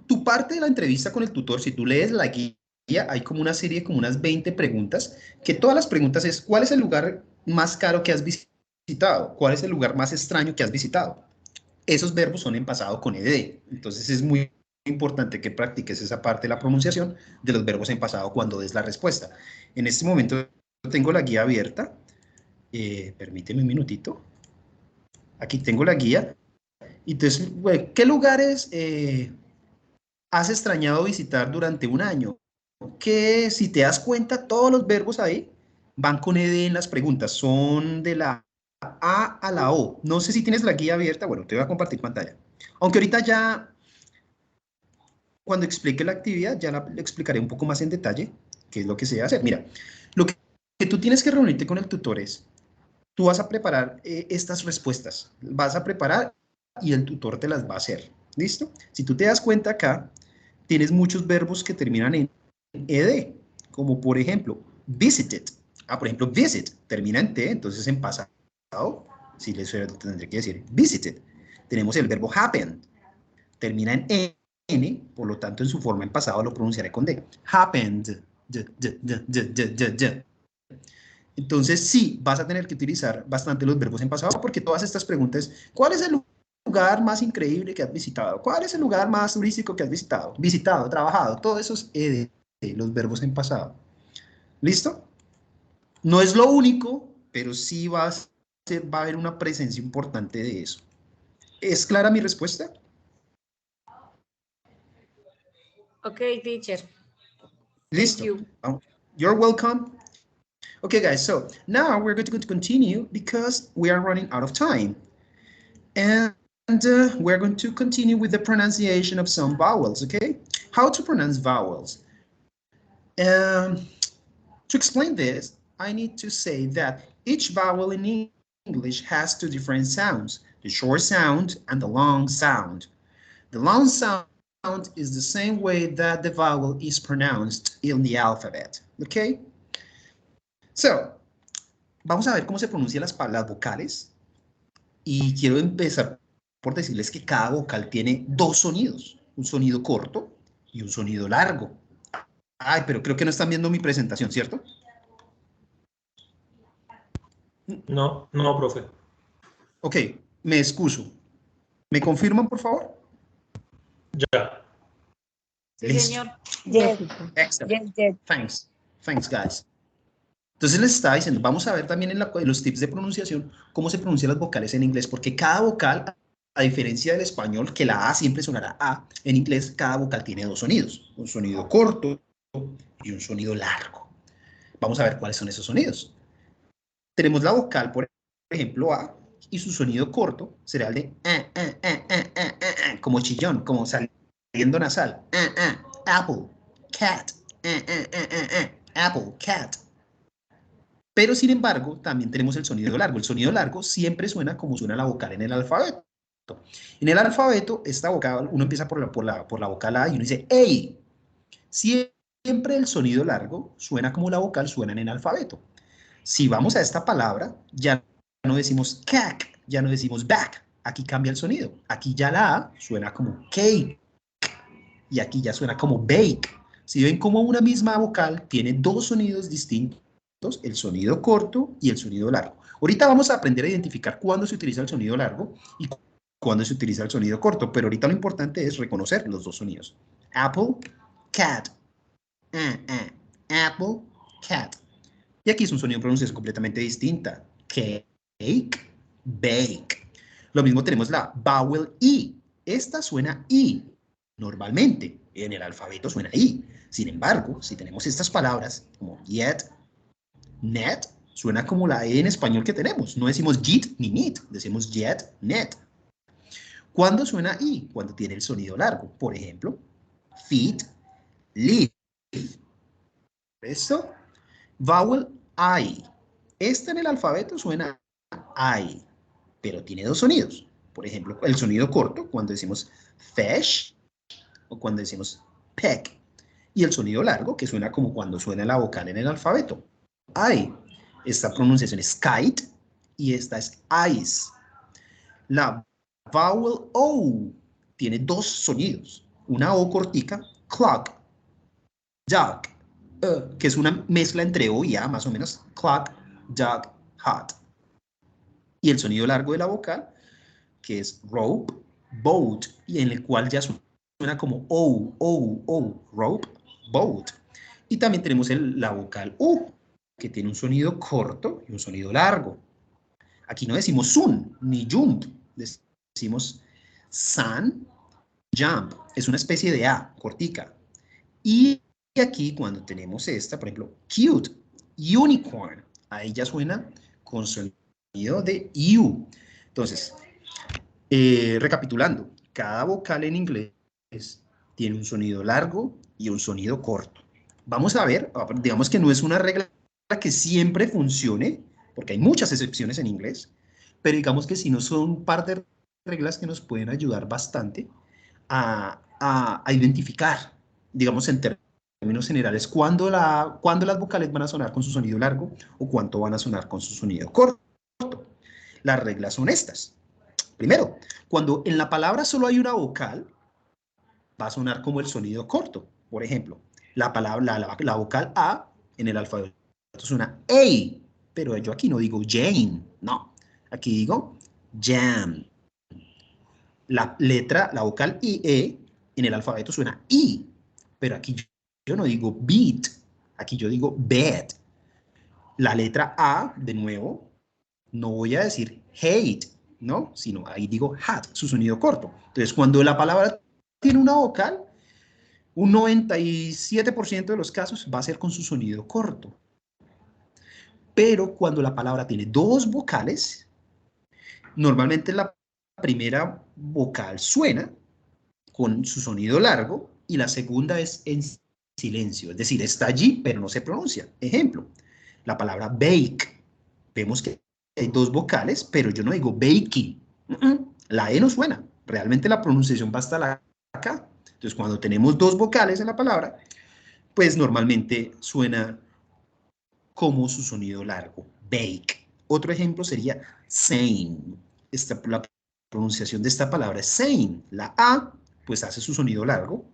Tu parte de la entrevista con el tutor, si tú lees la guía, hay como una serie, como unas 20 preguntas, que todas las preguntas es, ¿cuál es el lugar más caro que has visitado? ¿Cuál es el lugar más extraño que has visitado? Esos verbos son en pasado con ed. Entonces es muy importante que practiques esa parte de la pronunciación de los verbos en pasado cuando des la respuesta. En este momento tengo la guía abierta. Permíteme un minutito. Aquí tengo la guía. Entonces, ¿qué lugares has extrañado visitar durante un año? Que si te das cuenta, todos los verbos ahí van con ed en las preguntas. Son de la A a la O. No sé si tienes la guía abierta. Bueno, te voy a compartir pantalla. Aunque ahorita ya, cuando explique la actividad, ya le explicaré un poco más en detalle qué es lo que se debe hacer. Mira, lo que tú tienes que reunirte con el tutor es, tú vas a preparar estas respuestas. Vas a preparar y el tutor te las va a hacer. ¿Listo? Si tú te das cuenta acá, tienes muchos verbos que terminan en ed, como por ejemplo, visited. Por ejemplo, visit termina en t, entonces en pasado, si les tendré que decir visited. Tenemos el verbo happen, termina en n, por lo tanto en su forma en pasado lo pronunciaré con d. Happened. Entonces sí, vas a tener que utilizar bastante los verbos en pasado porque todas estas preguntas, ¿cuál es el lugar más increíble que has visitado? ¿Cuál es el lugar más turístico que has visitado? Visitado, trabajado, todo eso es ed, los verbos en pasado. ¿Listo? No es lo único, pero sí va a haber una presencia importante de eso. ¿Es clara mi respuesta? Okay, teacher. Listo. Thank you. You're welcome. Okay, guys, so now we're going to continue because we are running out of time. And we're going to continue with the pronunciation of some vowels, okay? How to pronounce vowels. To explain this, I need to say that each vowel in English has two different sounds, the short sound and the long sound. The long sound is the same way that the vowel is pronounced in the alphabet, okay? So, vamos a ver cómo se pronuncian las vocales. Y quiero empezar por decirles que cada vocal tiene dos sonidos, un sonido corto y un sonido largo. Ay, pero creo que no están viendo mi presentación, ¿cierto? No, no, profe. Ok, me excuso. ¿Me confirman, por favor? Ya. Sí, Listo. señor. Yes, Excellent. yes. Thanks, guys. Entonces les estaba diciendo, vamos a ver también en los tips de pronunciación cómo se pronuncian las vocales en inglés, porque cada vocal, a diferencia del español, que la A siempre sonará A, en inglés cada vocal tiene dos sonidos, un sonido corto y un sonido largo. Vamos a ver cuáles son esos sonidos. Tenemos la vocal, por ejemplo, A, y su sonido corto será el de como chillón, como saliendo nasal. Apple, cat, apple, cat. Pero, sin embargo, también tenemos el sonido largo. El sonido largo siempre suena como suena la vocal en el alfabeto. En el alfabeto, esta vocal, uno empieza por la vocal A y uno dice ey. Siempre el sonido largo suena como la vocal suena en el alfabeto. Si vamos a esta palabra, ya no decimos cack, ya no decimos back. Aquí cambia el sonido. Aquí ya la A suena como cake y aquí ya suena como bake. Si ven como una misma vocal tiene dos sonidos distintos, el sonido corto y el sonido largo. Ahorita vamos a aprender a identificar cuándo se utiliza el sonido largo y cuándo se utiliza el sonido corto, pero ahorita lo importante es reconocer los dos sonidos. Apple, cat. Apple, cat. Y aquí es un sonido de pronunciación completamente distinta. Cake, bake. Lo mismo tenemos la vowel I. Esta suena I. Normalmente, en el alfabeto suena I. Sin embargo, si tenemos estas palabras como yet, net, suena como la E en español que tenemos. No decimos yet ni nit, decimos yet, net. ¿Cuándo suena I? Cuando tiene el sonido largo. Por ejemplo, feet, leaf. ¿Esto? Vowel I. Esta en el alfabeto suena I, pero tiene dos sonidos. Por ejemplo, el sonido corto, cuando decimos fish, o cuando decimos peck. Y el sonido largo, que suena como cuando suena la vocal en el alfabeto. I. Esta pronunciación es kite y esta es ice. La vowel O tiene dos sonidos. Una O cortica, clock, dog, que es una mezcla entre O y A, más o menos. Clock, dog, hot. Y el sonido largo de la vocal, que es rope, boat, y en el cual ya suena como O, rope, boat. Y también tenemos la vocal U, que tiene un sonido corto y un sonido largo. Aquí no decimos sun ni jump, decimos sun, jump. Es una especie de A, cortica. Y aquí cuando tenemos esta, por ejemplo, cute, unicorn, ahí ya suena con sonido de U. Entonces, recapitulando, cada vocal en inglés tiene un sonido largo y un sonido corto. Vamos a ver, digamos que no es una regla que siempre funcione, porque hay muchas excepciones en inglés, pero digamos que sí no son un par de reglas que nos pueden ayudar bastante a identificar, digamos en términos generales, cuándo las vocales van a sonar con su sonido largo o cuánto van a sonar con su sonido corto. Las reglas son estas. Primero, cuando en la palabra solo hay una vocal, va a sonar como el sonido corto. Por ejemplo, la vocal A en el alfabeto suena A, pero yo aquí no digo Jane, no. Aquí digo jam. La vocal IE en el alfabeto suena I, pero aquí yo no digo beat, aquí yo digo bed. La letra A, de nuevo, no voy a decir hate, ¿no? Sino ahí digo hat, su sonido corto. Entonces, cuando la palabra tiene una vocal, un 97% de los casos va a ser con su sonido corto. Pero cuando la palabra tiene dos vocales, normalmente la primera vocal suena con su sonido largo y la segunda es en silencio, es decir, está allí pero no se pronuncia. Ejemplo, la palabra bake, vemos que hay dos vocales, pero yo no digo bakey, la E no suena, realmente la pronunciación va hasta acá. Entonces cuando tenemos dos vocales en la palabra, pues normalmente suena como su sonido largo, bake. Otro ejemplo sería sane. La pronunciación de esta palabra es sane. La A, pues hace su sonido largo,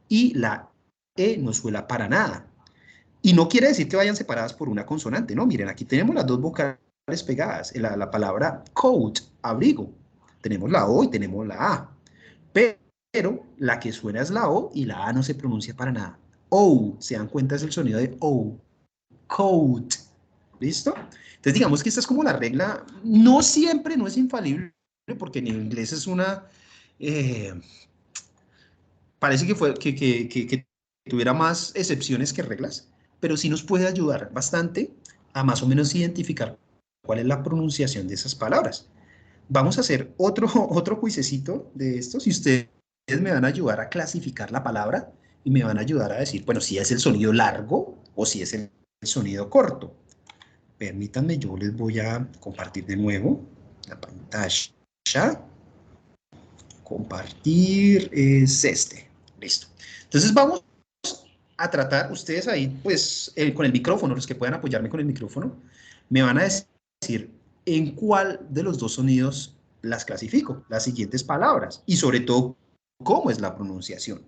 y la E no suena para nada. Y no quiere decir que vayan separadas por una consonante, ¿no? Miren, aquí tenemos las dos vocales pegadas. La palabra coat, abrigo. Tenemos la O y tenemos la A. Pero la que suena es la O y la A no se pronuncia para nada. O, ¿se dan cuenta? Es el sonido de O. Coat. ¿Listo? Entonces digamos que esta es como la regla, no siempre, no es infalible, porque en inglés es una, parece que tuviera más excepciones que reglas, pero sí nos puede ayudar bastante a más o menos identificar cuál es la pronunciación de esas palabras. Vamos a hacer otro juicecito de estos y ustedes me van a ayudar a clasificar la palabra y me van a ayudar a decir, bueno, si es el sonido largo o si es el sonido corto. Permítanme, yo les voy a compartir de nuevo la pantalla. Compartir es este. Listo. Entonces vamos a tratar, ustedes ahí, pues, con el micrófono, los que puedan apoyarme con el micrófono, me van a decir en cuál de los dos sonidos las clasifico, las siguientes palabras, y sobre todo, cómo es la pronunciación.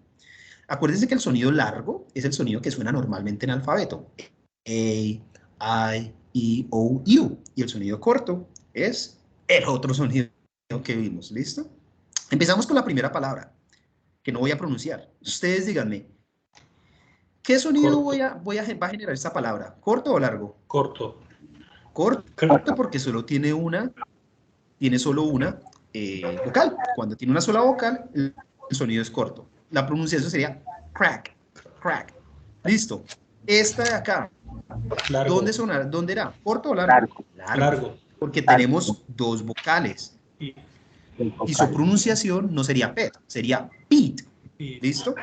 Acuérdense que el sonido largo es el sonido que suena normalmente en alfabeto. A, I, E, O, U. Y el sonido corto es el otro sonido que vimos. ¿Listo? Empezamos con la primera palabra, que no voy a pronunciar. Ustedes díganme, ¿qué sonido va a generar esta palabra? ¿Corto o largo? Corto. Corto porque solo tiene solo una vocal. Cuando tiene una sola vocal, el sonido es corto. La pronunciación sería crack, crack. Listo. Esta de acá, Largo. ¿dónde sonará? ¿Dónde era? ¿Corto o largo? Largo. Porque tenemos dos vocales. Y su pronunciación no sería pet, sería pit. ¿Listo?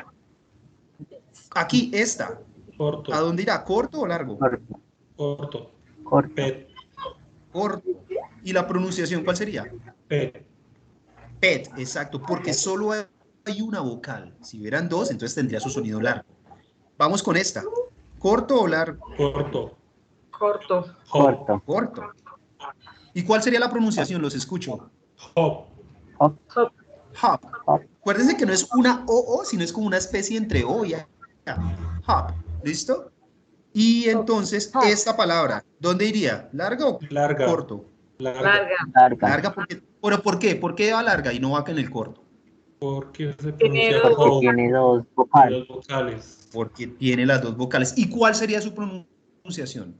Aquí, esta. Corto. ¿A dónde irá? ¿Corto o largo? Corto. Pet. Corto. ¿Y la pronunciación cuál sería? Pet. Pet, exacto, porque solo hay una vocal. Si hubieran dos, entonces tendría su sonido largo. Vamos con esta. ¿Corto o largo? Corto. Corto. Hop. Corto. ¿Y cuál sería la pronunciación? Los escucho. Hop. Hop. Hop. Acuérdense que no es una O, sino es como una especie entre O y A. Hop. ¿Listo? Y entonces, esta palabra, ¿dónde iría? ¿Larga o Larga. corto? Larga. Larga porque, ¿pero por qué? ¿Por qué va larga y no va en el corto? Porque se Tiene pronuncia dos. hop. Tiene dos Dos vocales. vocales. Porque tiene las dos vocales. ¿Y cuál sería su pronunciación?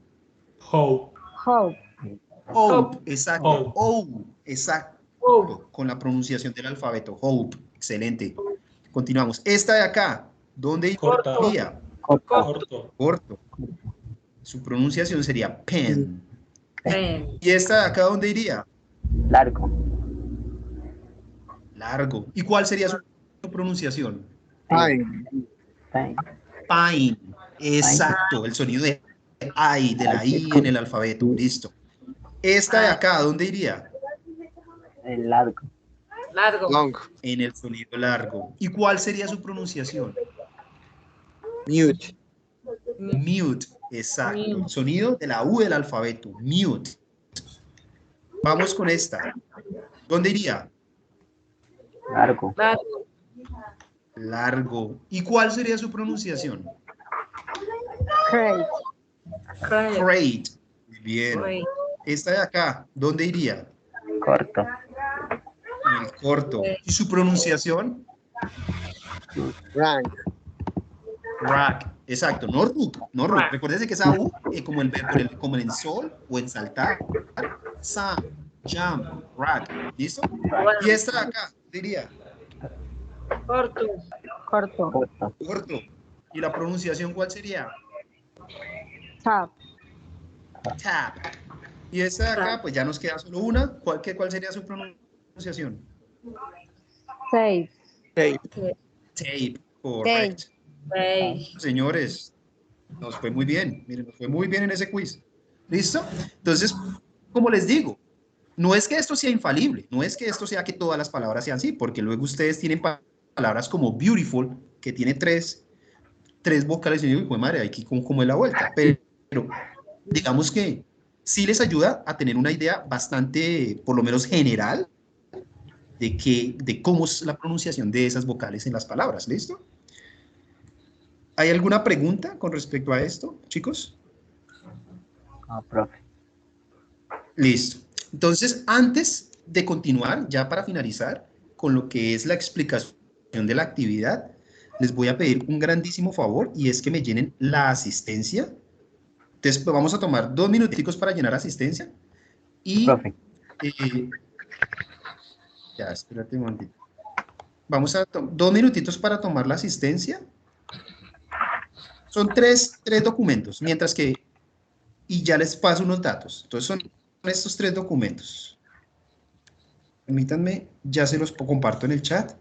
Hope. Hope. Hope, exacto. Hope. Hope, exacto. Hope. Con la pronunciación del alfabeto. Hope, excelente. Continuamos. Esta de acá, ¿dónde Corta. iría? Corto. Corto. Su pronunciación sería pen. Pen. ¿Y esta de acá dónde iría? Largo. Largo. ¿Y cuál sería su pronunciación? Fine. Pine. Exacto. El sonido de I, de la I en el alfabeto. Listo. Esta de acá, ¿dónde iría? El largo. Largo. Long. En el sonido largo. ¿Y cuál sería su pronunciación? Mute. Mute, exacto. El sonido de la U del alfabeto. Mute. Vamos con esta. ¿Dónde iría? Largo. Largo. Largo. ¿Y cuál sería su pronunciación? Crate. Crate. Muy bien. Crate. Esta de acá, ¿dónde iría? Corto. En el corto. ¿Y su pronunciación? Rank. Rack. Exacto, no rook, no rook. Rack. Recuérdense que esa U, como el verbo, como en sol o en saltar, sa, jump, rack. ¿Listo? Y esta de acá, diría, Corto. Corto. Corto. corto. ¿Y la pronunciación cuál sería? Tap. Tap. Y esta de acá, pues ya nos queda solo una. ¿Cuál sería su pronunciación? Save. Tape. Tape. Correcto. Seis. Señores, nos fue muy bien. Miren, nos fue muy bien en ese quiz. ¿Listo? Entonces, como les digo, no es que esto sea infalible, no es que esto sea que todas las palabras sean así, porque luego ustedes tienen palabras como beautiful, que tiene tres vocales, y digo, hijo de madre, aquí como es la vuelta. Pero digamos que sí les ayuda a tener una idea bastante, por lo menos general, de cómo es la pronunciación de esas vocales en las palabras. ¿Listo? ¿Hay alguna pregunta con respecto a esto, chicos? No, profe. Listo. Entonces, antes de continuar, ya para finalizar con lo que es la explicación de la actividad, les voy a pedir un grandísimo favor y es que me llenen la asistencia. Entonces, pues, vamos a tomar 2 minuticos para llenar asistencia y... Profe. Ya, espérate un momentito. Vamos a 2 minutitos para tomar la asistencia. Son tres documentos, mientras que... Y ya les paso unos datos. Entonces, son estos 3 documentos. Permítanme, ya se los comparto en el chat.